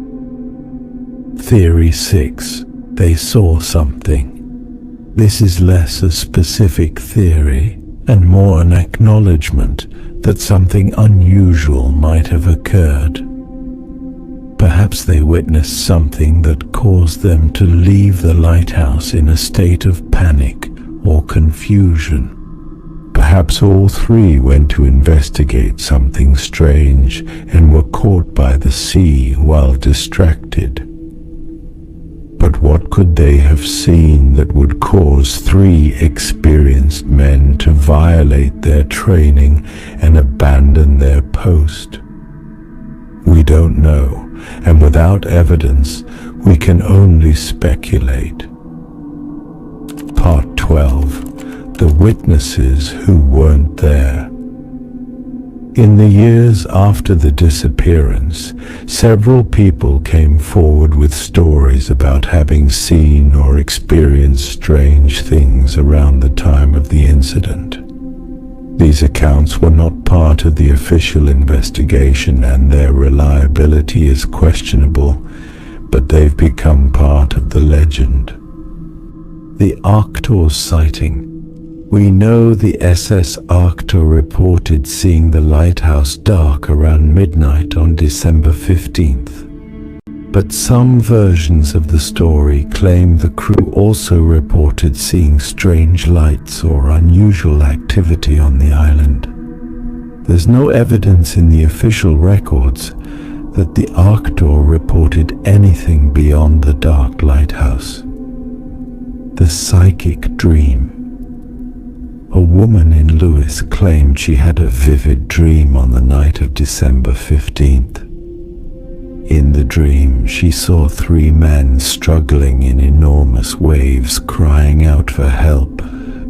Theory 6. They saw something. This is less a specific theory and more an acknowledgement that something unusual might have occurred. Perhaps they witnessed something that caused them to leave the lighthouse in a state of panic or confusion. Perhaps all three went to investigate something strange and were caught by the sea while distracted. But what could they have seen that would cause 3 experienced men to violate their training and abandon their post? We don't know, and without evidence, we can only speculate. Part 12. The witnesses who weren't there. In the years after the disappearance, several people came forward with stories about having seen or experienced strange things around the time of the incident. These accounts were not part of the official investigation and their reliability is questionable, but they've become part of the legend. The Arctur sighting. We know the SS Arctur reported seeing the lighthouse dark around midnight on December 15th. But some versions of the story claim the crew also reported seeing strange lights or unusual activity on the island. There's no evidence in the official records that the Arctur reported anything beyond the dark lighthouse. The psychic dream. A woman in Lewis claimed she had a vivid dream on the night of December 15th. In the dream, she saw 3 men struggling in enormous waves, crying out for help,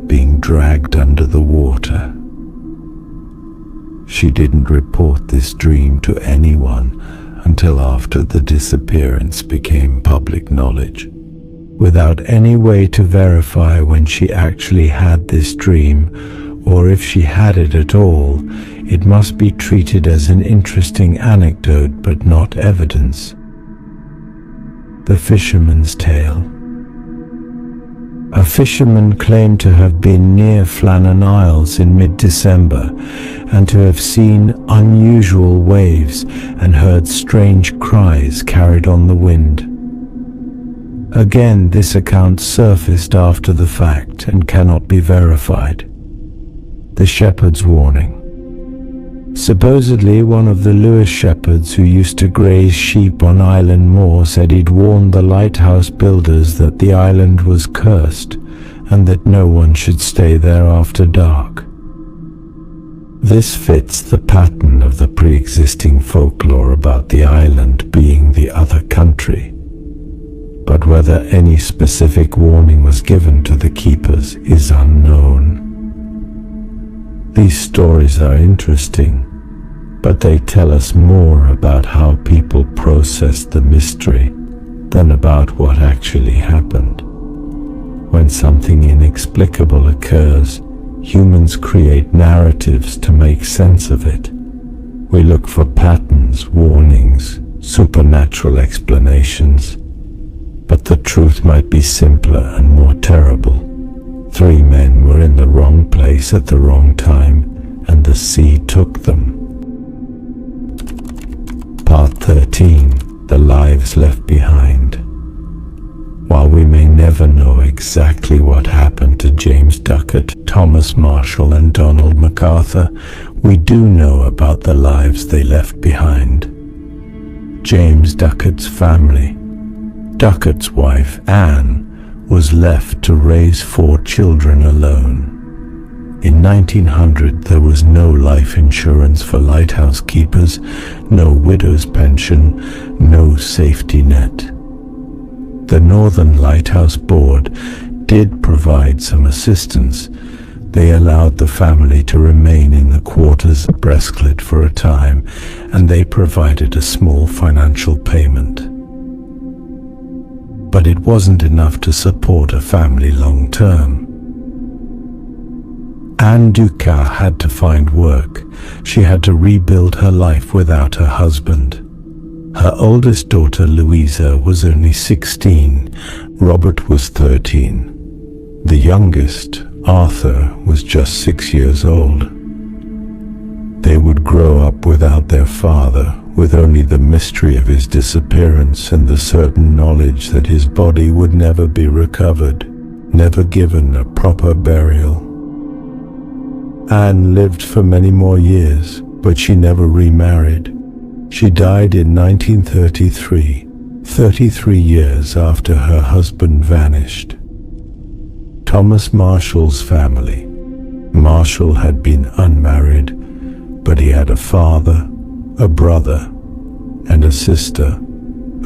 being dragged under the water. She didn't report this dream to anyone until after the disappearance became public knowledge. Without any way to verify when she actually had this dream, or if she had it at all, it must be treated as an interesting anecdote but not evidence. The Fisherman's Tale. A fisherman claimed to have been near Flannan Isles in mid-December and to have seen unusual waves and heard strange cries carried on the wind. Again, this account surfaced after the fact and cannot be verified. The Shepherd's Warning. Supposedly, one of the Lewis shepherds who used to graze sheep on Eilean Mòr said he'd warned the lighthouse builders that the island was cursed and that no one should stay there after dark. This fits the pattern of the pre-existing folklore about the island being the other country. But whether any specific warning was given to the keepers is unknown. These stories are interesting, but they tell us more about how people processed the mystery than about what actually happened. When something inexplicable occurs, humans create narratives to make sense of it. We look for patterns, warnings, supernatural explanations. But the truth might be simpler and more terrible. 3 men were in the wrong place at the wrong time, and the sea took them. Part 13. The Lives Left Behind. While we may never know exactly what happened to James Ducat, Thomas Marshall, and Donald MacArthur, we do know about the lives they left behind. James Ducat's family. Ducat's wife, Anne, was left to raise 4 children alone. In 1900, there was no life insurance for lighthouse keepers, no widow's pension, no safety net. The Northern Lighthouse Board did provide some assistance. They allowed the family to remain in the quarters at Bresklet for a time, and they provided a small financial payment. But it wasn't enough to support a family long term. Anne Ducat had to find work. She had to rebuild her life without her husband. Her oldest daughter, Louisa, was only 16. Robert was 13. The youngest, Arthur, was just 6 years old. They would grow up without their father, with only the mystery of his disappearance and the certain knowledge that his body would never be recovered, never given a proper burial. Anne lived for many more years, but she never remarried. She died in 1933, 33 years after her husband vanished. Thomas Marshall's family. Marshall had been unmarried, but he had a father, a brother, and a sister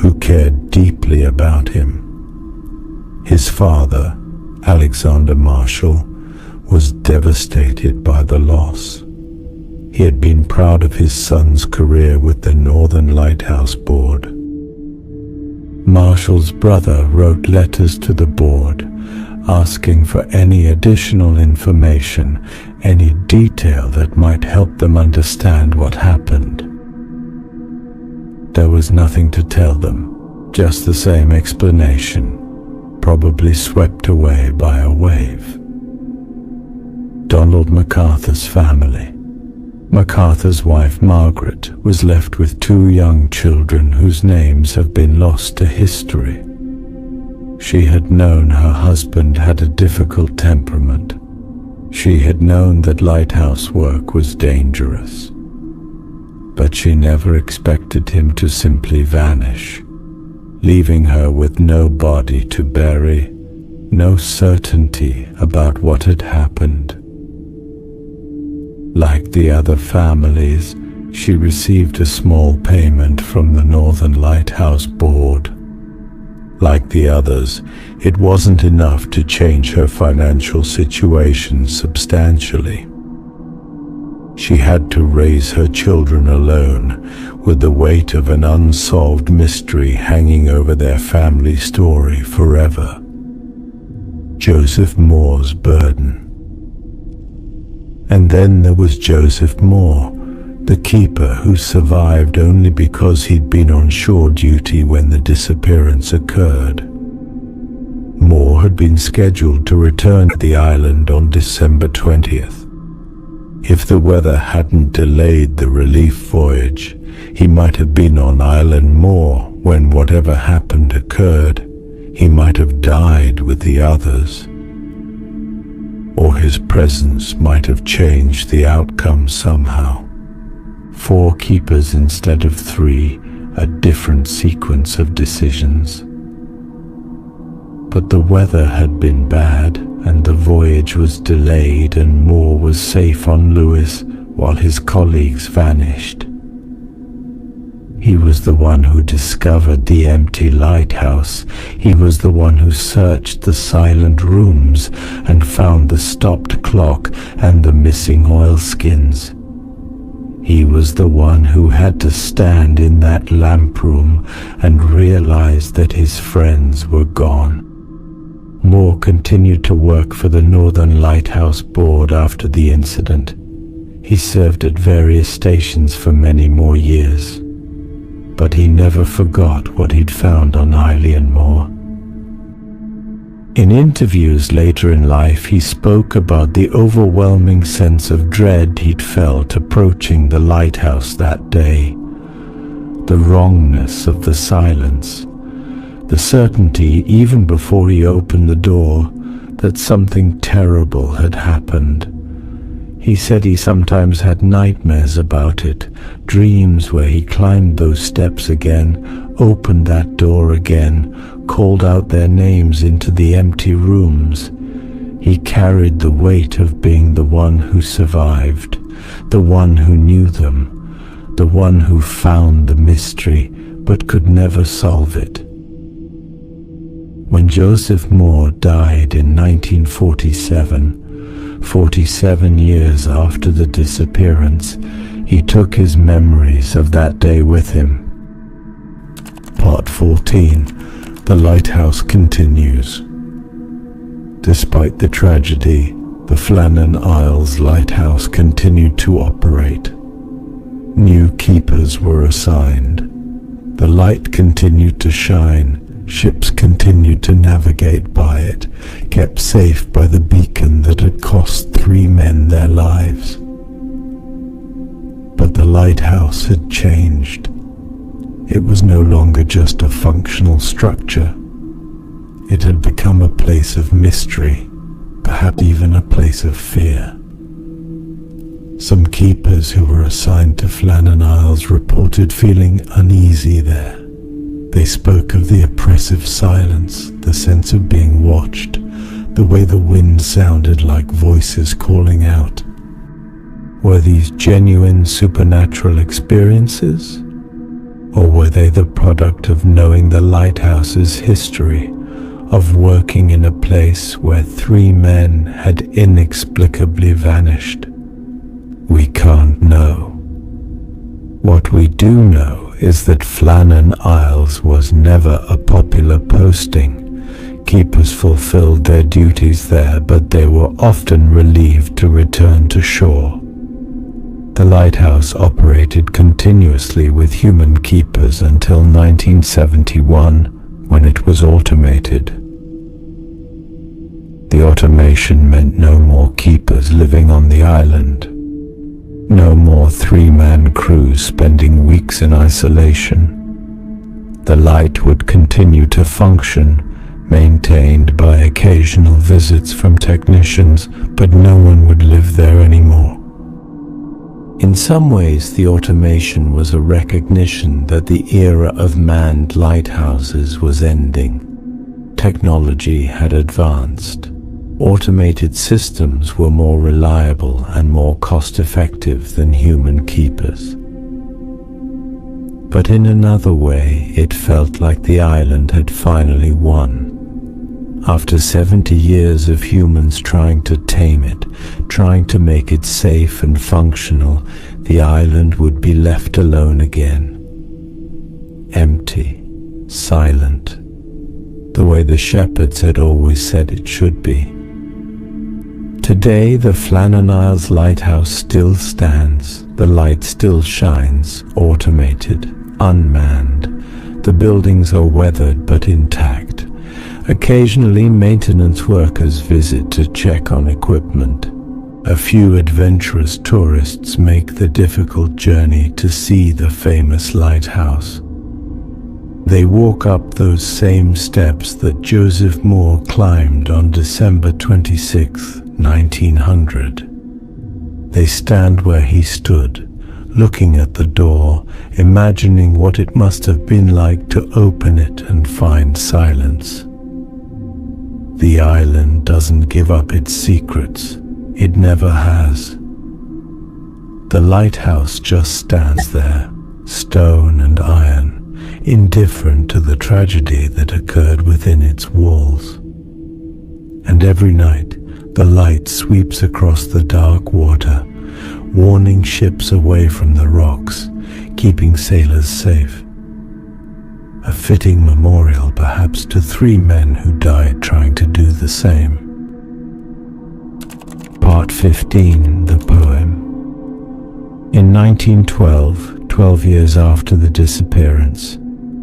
who cared deeply about him. His father, Alexander Marshall, was devastated by the loss. He had been proud of his son's career with the Northern Lighthouse Board. Marshall's brother wrote letters to the board asking for any additional information, any detail that might help them understand what happened. There was nothing to tell them, just the same explanation, probably swept away by a wave. Donald MacArthur's family. MacArthur's wife, Margaret, was left with 2 young children whose names have been lost to history. She had known her husband had a difficult temperament. She had known that lighthouse work was dangerous. But she never expected him to simply vanish, leaving her with no body to bury, no certainty about what had happened. Like the other families, she received a small payment from the Northern Lighthouse Board. Like the others, it wasn't enough to change her financial situation substantially. She had to raise her children alone, with the weight of an unsolved mystery hanging over their family story forever. Joseph Mòr's burden. And then there was Joseph Mòr, the keeper who survived only because he'd been on shore duty when the disappearance occurred. Mòr had been scheduled to return to the island on December 20th. If the weather hadn't delayed the relief voyage, he might have been on Eilean Mòr when whatever happened occurred. He might have died with the others. Or his presence might have changed the outcome somehow. 4 keepers instead of 3, a different sequence of decisions. But the weather had been bad, and the voyage was delayed, and Mòr was safe on Lewis while his colleagues vanished. He was the one who discovered the empty lighthouse. He was the one who searched the silent rooms and found the stopped clock and the missing oilskins. He was the one who had to stand in that lamp room and realize that his friends were gone. Mòr continued to work for the Northern Lighthouse Board after the incident. He served at various stations for many more years, but he never forgot what he'd found on Eilean Mòr. In interviews later in life, he spoke about the overwhelming sense of dread he'd felt approaching the lighthouse that day, the wrongness of the silence, the certainty, even before he opened the door, that something terrible had happened. He said he sometimes had nightmares about it, dreams where he climbed those steps again, opened that door again, called out their names into the empty rooms. He carried the weight of being the one who survived, the one who knew them, the one who found the mystery but could never solve it. When Joseph Mòr died in 1947, 47 years after the disappearance, he took his memories of that day with him. Part 14. The Lighthouse continues. Despite the tragedy, the Flannan Isles Lighthouse continued to operate. New keepers were assigned. The light continued to shine. Ships continued to navigate by it, kept safe by the beacon that had cost 3 men their lives. But the lighthouse had changed. It was no longer just a functional structure. It had become a place of mystery, perhaps even a place of fear. Some keepers who were assigned to Flannan Isles reported feeling uneasy there. They spoke of the oppressive silence, the sense of being watched, the way the wind sounded like voices calling out. Were these genuine supernatural experiences? Or were they the product of knowing the lighthouse's history, of working in a place where 3 men had inexplicably vanished? We can't know. What we do know is that Flannan Isles was never a popular posting. Keepers fulfilled their duties there, but they were often relieved to return to shore. The lighthouse operated continuously with human keepers until 1971, when it was automated. The automation meant no more keepers living on the island. No more 3-man crews spending weeks in isolation. The light would continue to function, maintained by occasional visits from technicians, but no one would live there anymore. In some ways, the automation was a recognition that the era of manned lighthouses was ending. Technology had advanced. Automated systems were more reliable and more cost-effective than human keepers. But in another way, it felt like the island had finally won. After 70 years of humans trying to tame it, trying to make it safe and functional, the island would be left alone again. Empty, silent, the way the shepherds had always said it should be. Today, the Flannan Isles Lighthouse still stands. The light still shines, automated, unmanned. The buildings are weathered but intact. Occasionally, maintenance workers visit to check on equipment. A few adventurous tourists make the difficult journey to see the famous lighthouse. They walk up those same steps that Joseph Mòr climbed on December 26, 1900. They stand where he stood, looking at the door, imagining what it must have been like to open it and find silence. The island doesn't give up its secrets. It never has. The lighthouse just stands there, stone and iron, indifferent to the tragedy that occurred within its walls. And every night, the light sweeps across the dark water, warning ships away from the rocks, keeping sailors safe. A fitting memorial, perhaps, to 3 men who died trying to do the same. Part 15, the poem. In 1912, 12 years after the disappearance,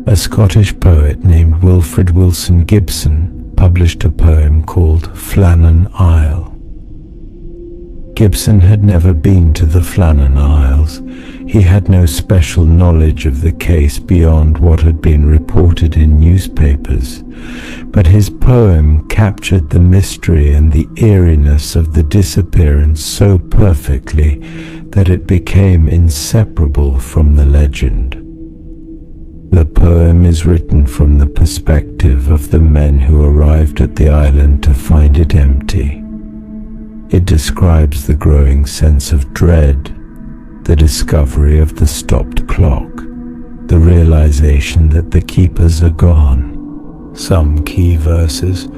a Scottish poet named Wilfred Wilson Gibson published a poem called Flannan Isle. Gibson had never been to the Flannan Isles. He had no special knowledge of the case beyond what had been reported in newspapers, but his poem captured the mystery and the eeriness of the disappearance so perfectly that it became inseparable from the legend. The poem is written from the perspective of the men who arrived at the island to find it empty. It describes the growing sense of dread, the discovery of the stopped clock, the realization that the keepers are gone. Some key verses: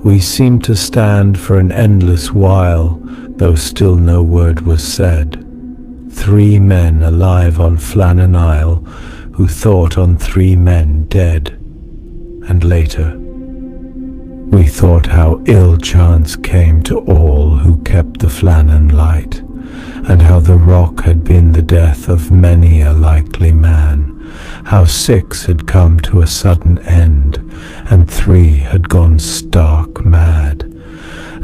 "We seem to stand for an endless while, though still no word was said. 3 men alive on Flannan Isle, who thought on 3 men dead." And later: "We thought how ill chance came to all who kept the Flannan light, and how the rock had been the death of many a likely man, how 6 had come to a sudden end, and 3 had gone stark mad,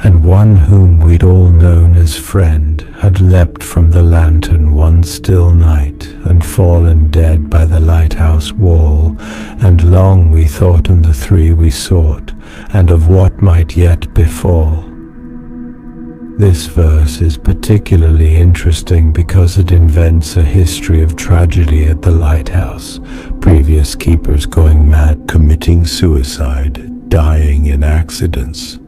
and one whom we'd all known as friend had leapt from the lantern one still night and fallen dead by the lighthouse wall, and long we thought on the 3 we sought, and of what might yet befall." This verse is particularly interesting because it invents a history of tragedy at the lighthouse, previous keepers going mad, committing suicide, dying in accidents.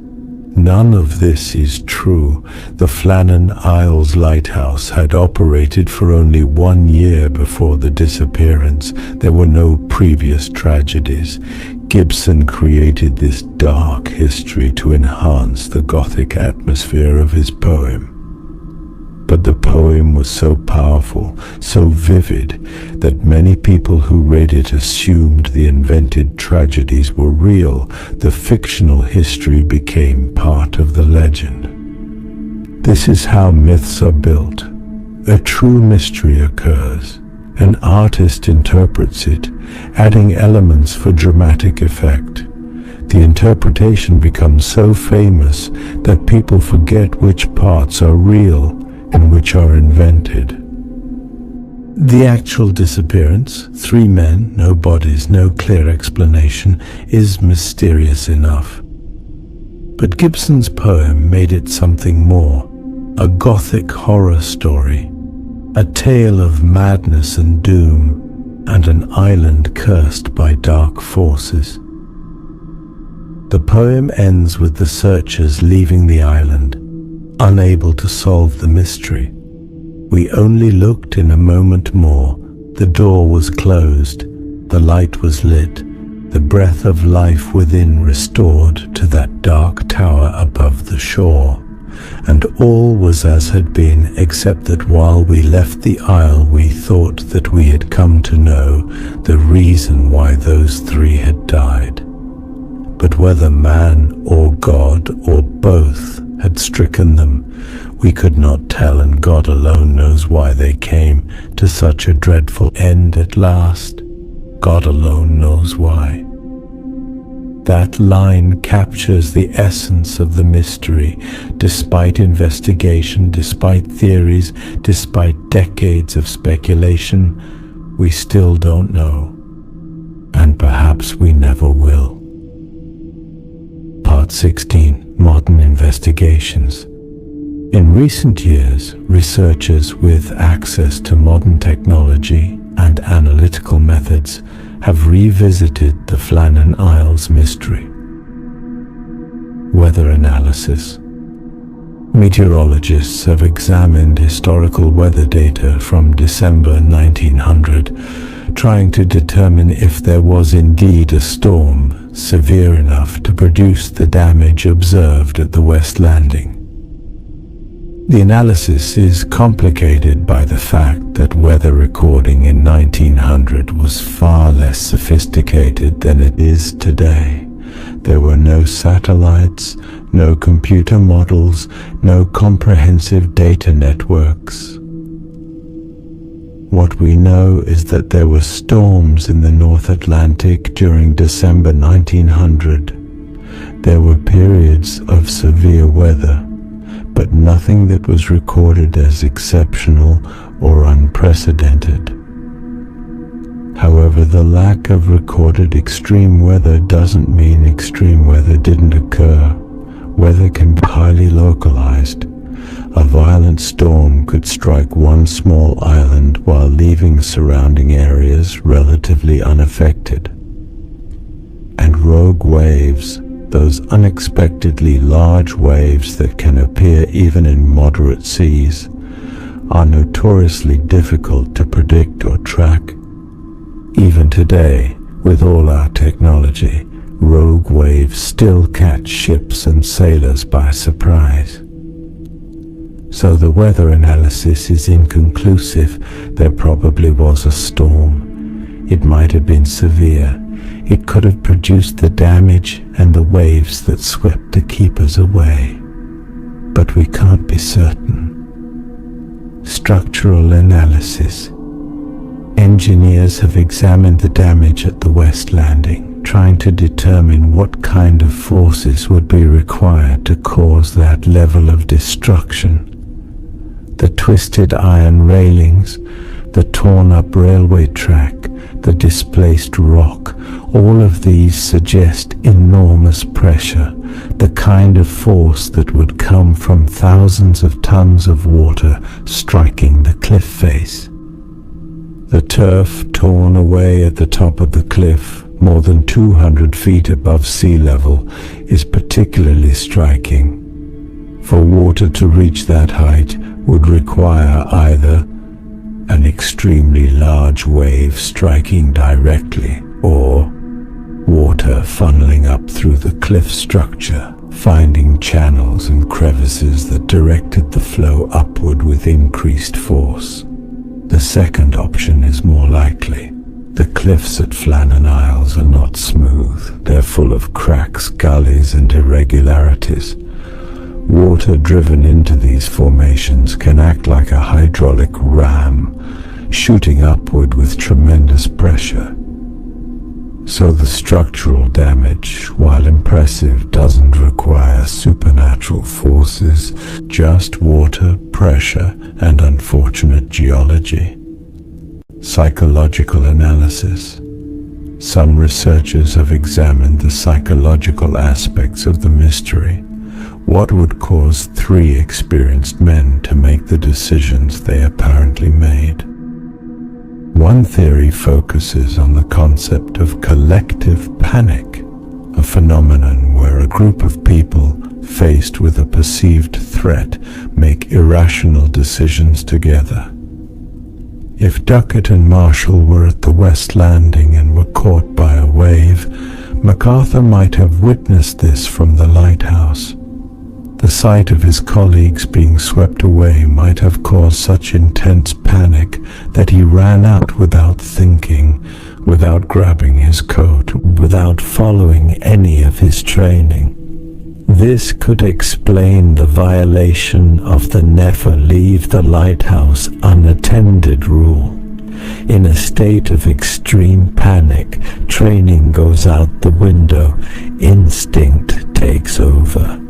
None of this is true. The Flannan Isles lighthouse had operated for only 1 year before the disappearance. There were no previous tragedies. Gibson created this dark history to enhance the Gothic atmosphere of his poem. But the poem was so powerful, so vivid, that many people who read it assumed the invented tragedies were real. The fictional history became part of the legend. This is how myths are built. A true mystery occurs. An artist interprets it, adding elements for dramatic effect. The interpretation becomes so famous that people forget which parts are real and which are invented. The actual disappearance, 3 men, no bodies, no clear explanation, is mysterious enough. But Gibson's poem made it something more, a Gothic horror story, a tale of madness and doom, and an island cursed by dark forces. The poem ends with the searchers leaving the island, unable to solve the mystery. "We only looked in a moment more. The door was closed, the light was lit, the breath of life within restored to that dark tower above the shore. And all was as had been, except that while we left the isle we thought that we had come to know the reason why those 3 had died. But whether man or God or both had stricken them, we could not tell, and God alone knows why they came to such a dreadful end at last. God alone knows why." That line captures the essence of the mystery. Despite investigation, despite theories, despite decades of speculation, we still don't know. And perhaps we never will. Part 16. Modern investigations. In recent years, researchers with access to modern technology and analytical methods have revisited the Flannan Isles mystery. Weather analysis. Meteorologists have examined historical weather data from December 1900, trying to determine if there was indeed a storm severe enough to produce the damage observed at the West Landing. The analysis is complicated by the fact that weather recording in 1900 was far less sophisticated than it is today. There were no satellites, no computer models, no comprehensive data networks. What we know is that there were storms in the North Atlantic during December 1900. There were periods of severe weather, but nothing that was recorded as exceptional or unprecedented. However, the lack of recorded extreme weather doesn't mean extreme weather didn't occur. Weather can be highly localized. A violent storm could strike one small island while leaving surrounding areas relatively unaffected. And rogue waves, those unexpectedly large waves that can appear even in moderate seas, are notoriously difficult to predict or track. Even today, with all our technology, rogue waves still catch ships and sailors by surprise. So the weather analysis is inconclusive. There probably was a storm. It might have been severe. It could have produced the damage and the waves that swept the keepers away. But we can't be certain. Structural analysis. Engineers have examined the damage at the West Landing, trying to determine what kind of forces would be required to cause that level of destruction. The twisted iron railings, the torn-up railway track, the displaced rock, all of these suggest enormous pressure, the kind of force that would come from thousands of tons of water striking the cliff face. The turf torn away at the top of the cliff, more than 200 feet above sea level, is particularly striking. For water to reach that height would require either an extremely large wave striking directly, or water funneling up through the cliff structure, finding channels and crevices that directed the flow upward with increased force. The second option is more likely. The cliffs at Flannan Isles are not smooth. They're full of cracks, gullies, and irregularities. Water driven into these formations can act like a hydraulic ram, shooting upward with tremendous pressure. So the structural damage, while impressive, doesn't require supernatural forces, just water, pressure, and unfortunate geology. Psychological analysis. Some researchers have examined the psychological aspects of the mystery. What would cause three experienced men to make the decisions they apparently made? One theory focuses on the concept of collective panic, a phenomenon where a group of people faced with a perceived threat make irrational decisions together. If Duckett and Marshall were at the West Landing and were caught by a wave, MacArthur might have witnessed this from the lighthouse. The sight of his colleagues being swept away might have caused such intense panic that he ran out without thinking, without grabbing his coat, without following any of his training. This could explain the violation of the never leave the lighthouse unattended rule. In a state of extreme panic, training goes out the window, instinct takes over.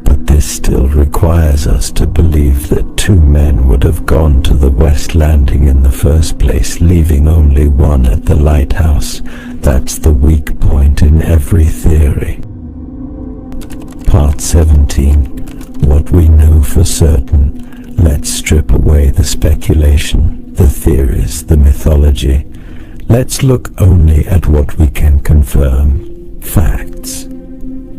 But this still requires us to believe that two men would have gone to the West Landing in the first place, leaving only one at the lighthouse. That's the weak point in every theory. Part 17. what we know for certain. Let's strip away the speculation, the theories, the mythology. Let's look only at what we can confirm. Facts.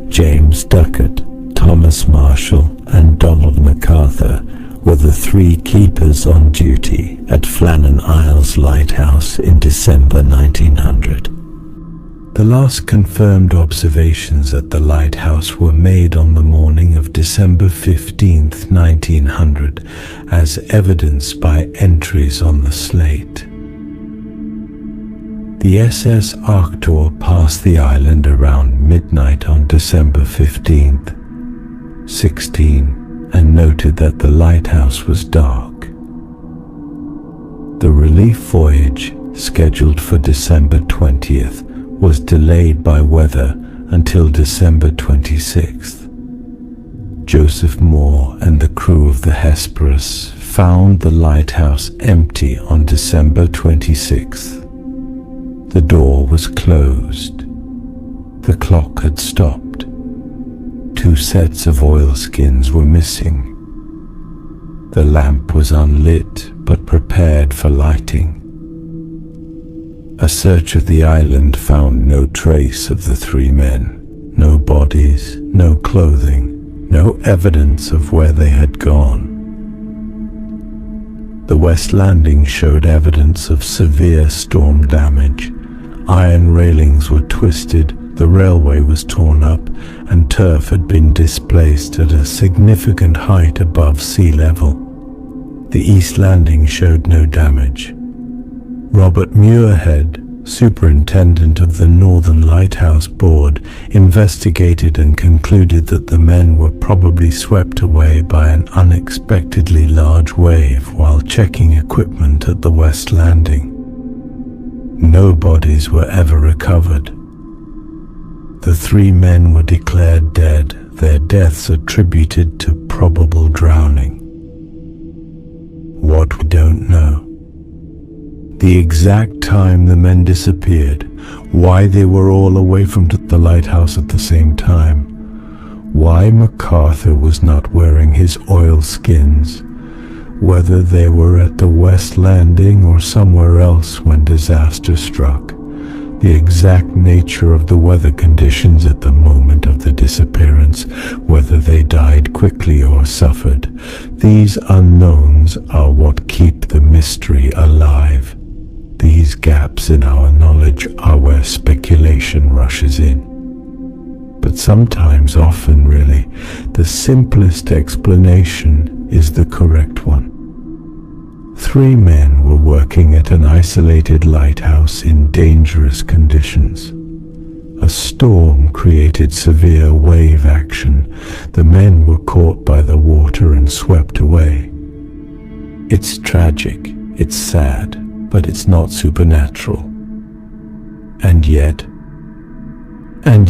James Duckett, Thomas Marshall, and Donald MacArthur were the three keepers on duty at Flannan Isles Lighthouse in December 1900. The last confirmed observations at the lighthouse were made on the morning of December 15, 1900, as evidenced by entries on the slate. The SS Arctur passed the island around midnight on December 15th, 16, and noted that the lighthouse was dark. The relief voyage, scheduled for December 20th, was delayed by weather until December 26th. Joseph Moore and the crew of the Hesperus found the lighthouse empty on December 26th. The door was closed. The clock had stopped. 2 sets of oilskins were missing. The lamp was unlit but prepared for lighting. A search of the island found no trace of the 3 men. No bodies, no clothing, no evidence of where they had gone. The west landing showed evidence of severe storm damage. Iron railings were twisted, the railway was torn up, and turf had been displaced at a significant height above sea level. The east landing showed no damage. Robert Muirhead, superintendent of the Northern Lighthouse Board, investigated and concluded that the men were probably swept away by an unexpectedly large wave while checking equipment at the west landing. No bodies were ever recovered. The 3 men were declared dead, their deaths attributed to probable drowning. What we don't know. The exact time the men disappeared, why they were all away from the lighthouse at the same time, why MacArthur was not wearing his oilskins, whether they were at the west landing or somewhere else when disaster struck, the exact nature of the weather conditions at the moment of the disappearance, whether they died quickly or suffered. These unknowns are what keep the mystery alive. These gaps in our knowledge are where speculation rushes in. But sometimes, often really, the simplest explanation is the correct one. 3 men were working at an isolated lighthouse in dangerous conditions. A storm created severe wave action. The men were caught by the water and swept away. It's tragic, it's sad, but it's not supernatural. And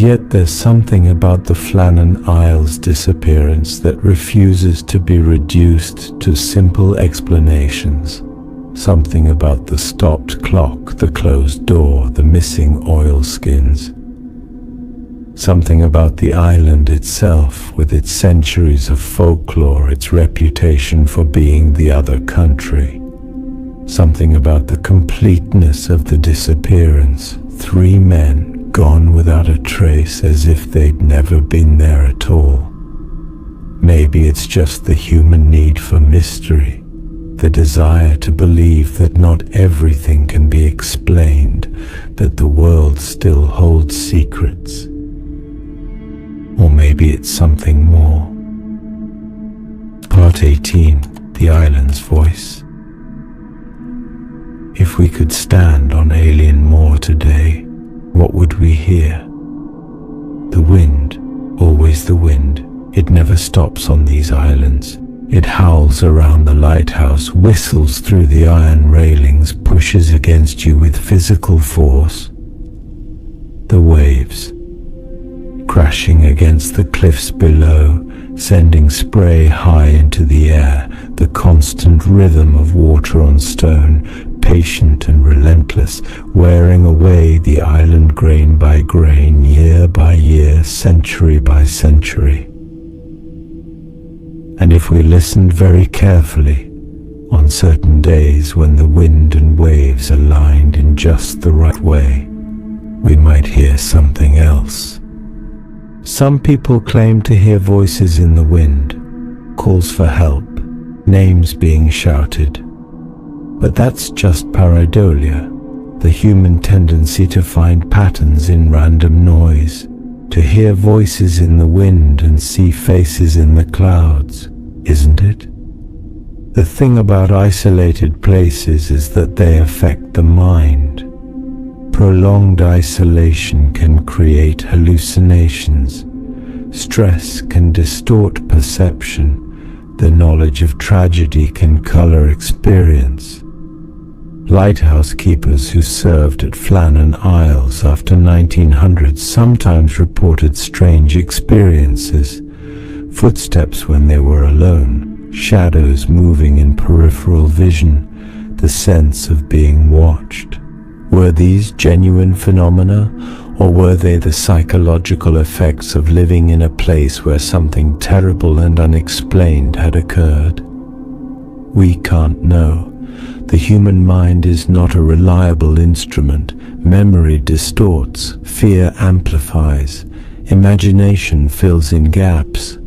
yet there's something about the Flannan Isles disappearance that refuses to be reduced to simple explanations. Something about the stopped clock, the closed door, the missing oilskins. Something about the island itself, with its centuries of folklore, its reputation for being the other country. Something about the completeness of the disappearance. 3 men gone without a trace, as if they'd never been there at all. Maybe it's just the human need for mystery, the desire to believe that not everything can be explained, that the world still holds secrets. Or maybe it's something more. Part 18. The Island's Voice. If we could stand on Eilean Mòr today, what would we hear? The wind, always the wind. It never stops on these islands. It howls around the lighthouse, whistles through the iron railings, pushes against you with physical force. The waves, crashing against the cliffs below, sending spray high into the air, the constant rhythm of water on stone, patient and relentless, wearing away the island grain by grain, year by year, century by century. And if we listened very carefully, on certain days when the wind and waves aligned in just the right way, we might hear something else. Some people claim to hear voices in the wind, calls for help, names being shouted. But that's just pareidolia, the human tendency to find patterns in random noise, to hear voices in the wind and see faces in the clouds, isn't it? The thing about isolated places is that they affect the mind. Prolonged isolation can create hallucinations. Stress can distort perception. The knowledge of tragedy can color experience. Lighthouse keepers who served at Flannan Isles after 1900 sometimes reported strange experiences. Footsteps when they were alone, shadows moving in peripheral vision, the sense of being watched. Were these genuine phenomena, or were they the psychological effects of living in a place where something terrible and unexplained had occurred? We can't know. The human mind is not a reliable instrument. Memory distorts, fear amplifies, imagination fills in gaps.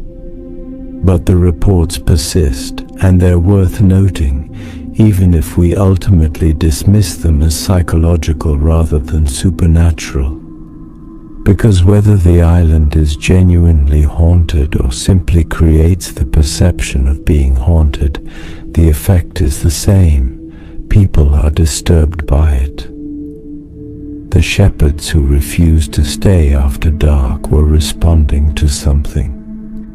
But the reports persist, and they're worth noting, even if we ultimately dismiss them as psychological rather than supernatural. Because whether the island is genuinely haunted or simply creates the perception of being haunted, the effect is the same. People are disturbed by it. The shepherds who refused to stay after dark were responding to something.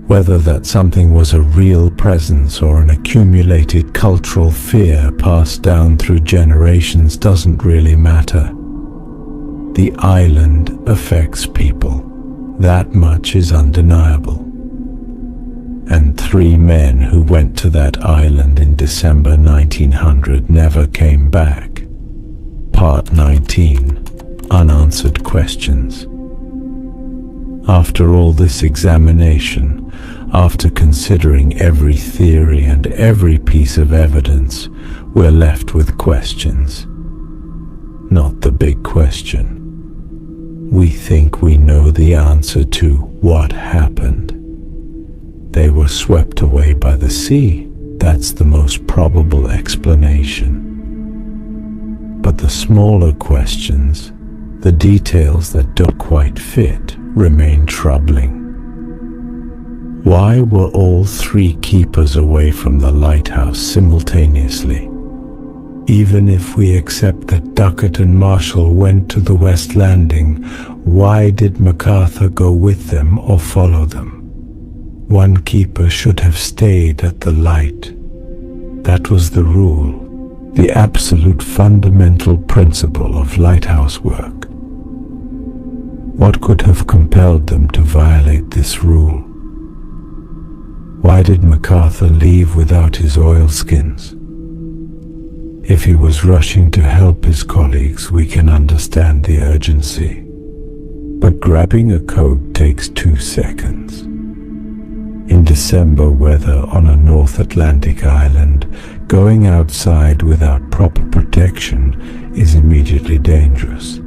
Whether that something was a real presence or an accumulated cultural fear passed down through generations doesn't really matter. The island affects people. That much is undeniable. And 3 men who went to that island in December 1900 never came back. Part 19. Unanswered questions. After all this examination, after considering every theory and every piece of evidence, we're left with questions. Not the big question. We think we know the answer to what happened. They were swept away by the sea. That's the most probable explanation. But the smaller questions, the details that don't quite fit, remain troubling. Why were all 3 keepers away from the lighthouse simultaneously? Even if we accept that Duckett and Marshall went to the West Landing, why did MacArthur go with them or follow them? One keeper should have stayed at the light. That was the rule, the absolute fundamental principle of lighthouse work. What could have compelled them to violate this rule? Why did MacArthur leave without his oilskins? If he was rushing to help his colleagues, we can understand the urgency. But grabbing a coat takes 2 seconds. In December weather on a North Atlantic island, going outside without proper protection is immediately dangerous.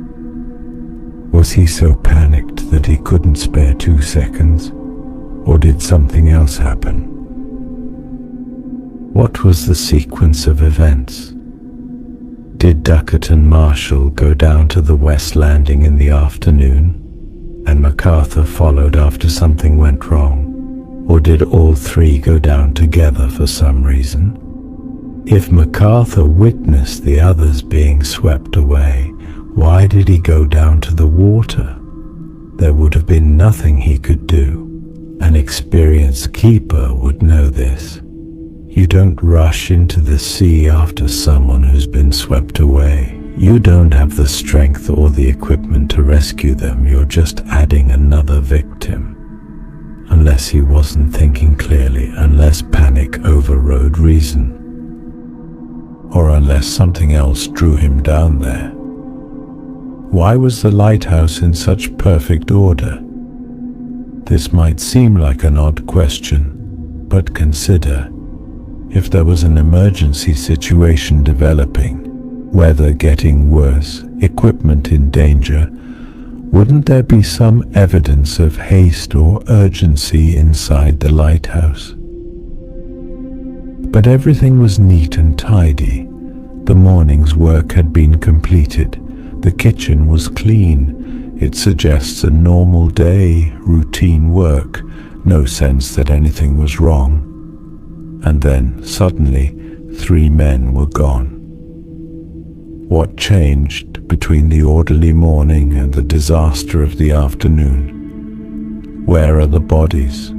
Was he so panicked that he couldn't spare 2 seconds? Or did something else happen? What was the sequence of events? Did Duckett and Marshall go down to the West Landing in the afternoon, and MacArthur followed after something went wrong? Or did all 3 go down together for some reason? If MacArthur witnessed the others being swept away, why did he go down to the water? There would have been nothing he could do. An experienced keeper would know this. You don't rush into the sea after someone who's been swept away. You don't have the strength or the equipment to rescue them. You're just adding another victim. Unless he wasn't thinking clearly, unless panic overrode reason. Or unless something else drew him down there. Why was the lighthouse in such perfect order? This might seem like an odd question, But consider, if there was an emergency situation developing, weather getting worse, equipment in danger, wouldn't there be some evidence of haste or urgency inside the lighthouse? But everything was neat and tidy. The morning's work had been completed. The kitchen was clean. It suggests a normal day, routine work, no sense that anything was wrong. And then, suddenly, 3 men were gone. What changed between the orderly morning and the disaster of the afternoon? Where are the bodies?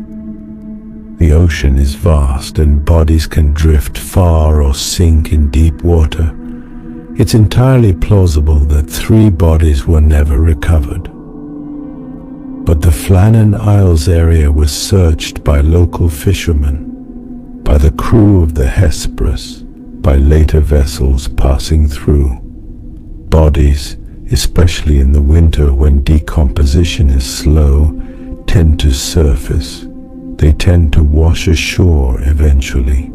The ocean is vast and bodies can drift far or sink in deep water. It's entirely plausible that 3 bodies were never recovered. But the Flannan Isles area was searched by local fishermen, by the crew of the Hesperus, by later vessels passing through. Bodies, especially in the winter when decomposition is slow, tend to surface. They tend to wash ashore eventually.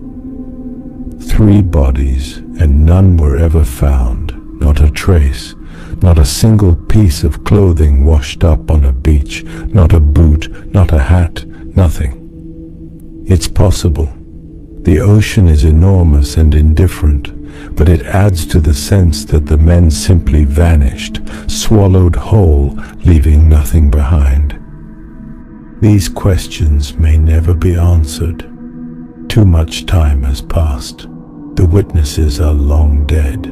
3 bodies, and none were ever found, not a trace, not a single piece of clothing washed up on a beach, not a boot, not a hat, nothing. It's possible. The ocean is enormous and indifferent, but it adds to the sense that the men simply vanished, swallowed whole, leaving nothing behind. These questions may never be answered. Too much time has passed. The witnesses are long dead.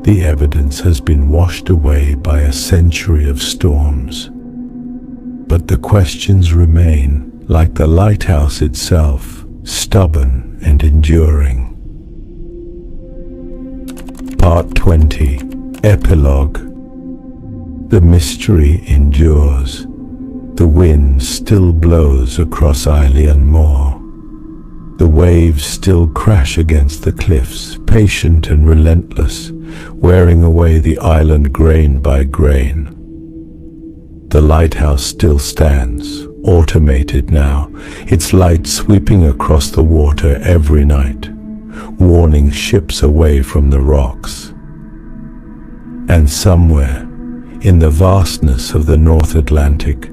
The evidence has been washed away by a century of storms. But the questions remain, like the lighthouse itself, stubborn and enduring. Part 20. Epilogue. The mystery endures. The wind still blows across Eilean Mòr. The waves still crash against the cliffs, patient and relentless, wearing away the island grain by grain. The lighthouse still stands, automated now, its light sweeping across the water every night, warning ships away from the rocks. And somewhere, in the vastness of the North Atlantic,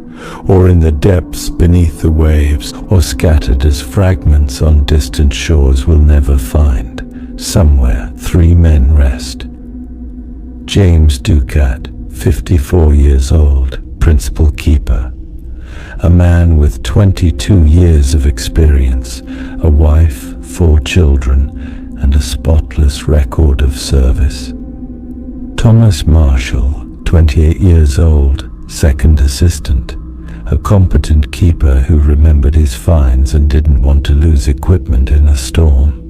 or in the depths beneath the waves, or scattered as fragments on distant shores we'll never find, somewhere 3 men rest. James Ducat, 54 years old, principal keeper. A man with 22 years of experience, a wife, 4 children, and a spotless record of service. Thomas Marshall, 28 years old, second assistant. A competent keeper who remembered his fines and didn't want to lose equipment in a storm.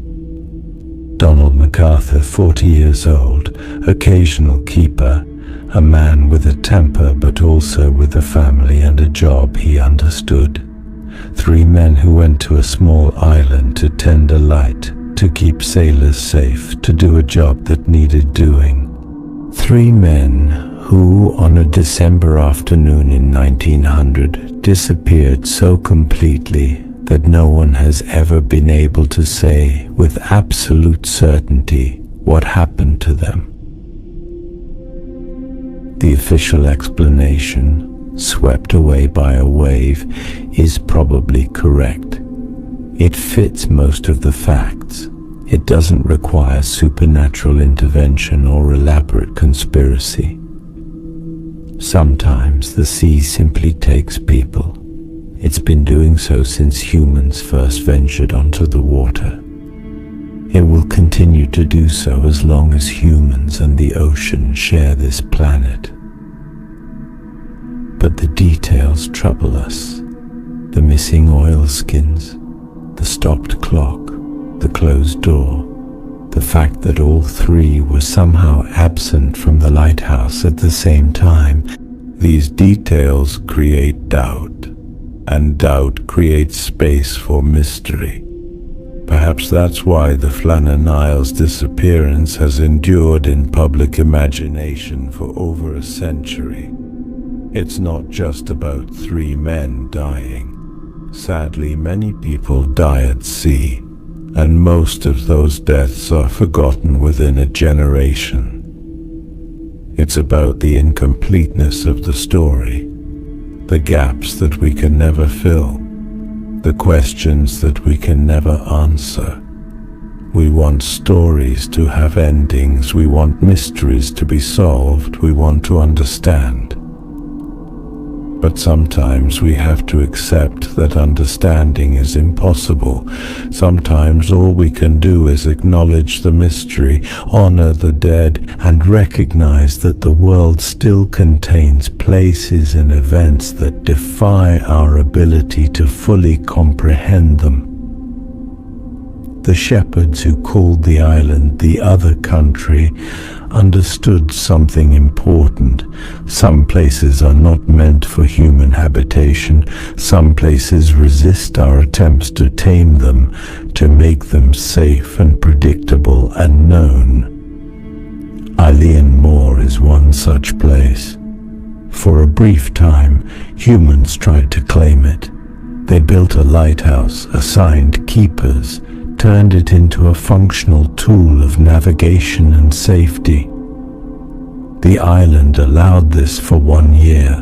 Donald MacArthur, 40 years old, occasional keeper, a man with a temper but also with a family and a job he understood. 3 men who went to a small island to tend a light, to keep sailors safe, to do a job that needed doing. 3 men who, on a December afternoon in 1900, disappeared so completely that no one has ever been able to say with absolute certainty what happened to them. The official explanation, swept away by a wave, is probably correct. It fits most of the facts. It doesn't require supernatural intervention or elaborate conspiracy. Sometimes the sea simply takes people. It's been doing so since humans first ventured onto the water. It will continue to do so as long as humans and the ocean share this planet. But the details trouble us. The missing oilskins, the stopped clock, the closed door, the fact that all 3 were somehow absent from the lighthouse at the same time. These details create doubt, and doubt creates space for mystery. Perhaps that's why the Flannan Isles disappearance has endured in public imagination for over a century. It's not just about 3 men dying. Sadly, many people die at sea, and most of those deaths are forgotten within a generation. It's about the incompleteness of the story, the gaps that we can never fill, the questions that we can never answer. We want stories to have endings, we want mysteries to be solved, we want to understand. But sometimes we have to accept that understanding is impossible. Sometimes all we can do is acknowledge the mystery, honor the dead, and recognize that the world still contains places and events that defy our ability to fully comprehend them. The shepherds who called the island the other country understood something important. Some places are not meant for human habitation. Some places resist our attempts to tame them, to make them safe and predictable and known. Eilean Mòr is one such place. For a brief time, humans tried to claim it. They built a lighthouse, assigned keepers, turned it into a functional tool of navigation and safety. The island allowed this for 1 year,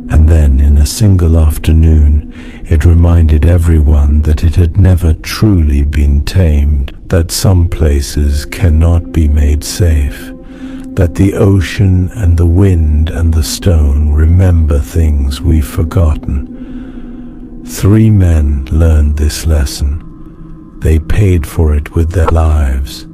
and then in a single afternoon it reminded everyone that it had never truly been tamed, that some places cannot be made safe, that the ocean and the wind and the stone remember things we've forgotten. 3 men learned this lesson. They paid for it with their lives,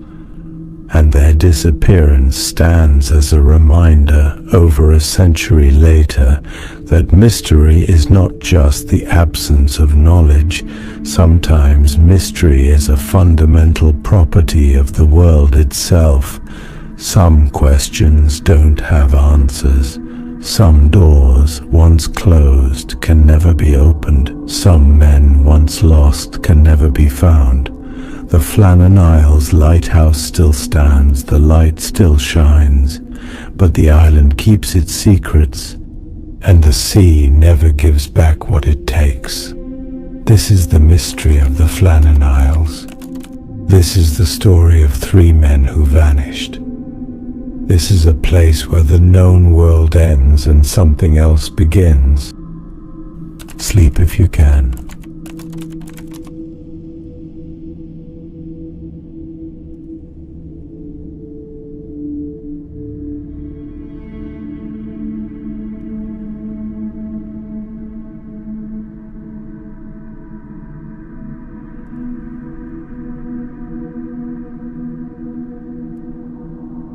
and their disappearance stands as a reminder over a century later that mystery is not just the absence of knowledge. Sometimes mystery is a fundamental property of the world itself. Some questions don't have answers. Some doors once closed can never be opened. Some men once lost can never be found. The Flannan Isles lighthouse still stands, the light still shines, but the island keeps its secrets, and the sea never gives back what it takes. This is the mystery of the Flannan Isles. This is the story of 3 men who vanished. This is a place where the known world ends and something else begins. Sleep if you can.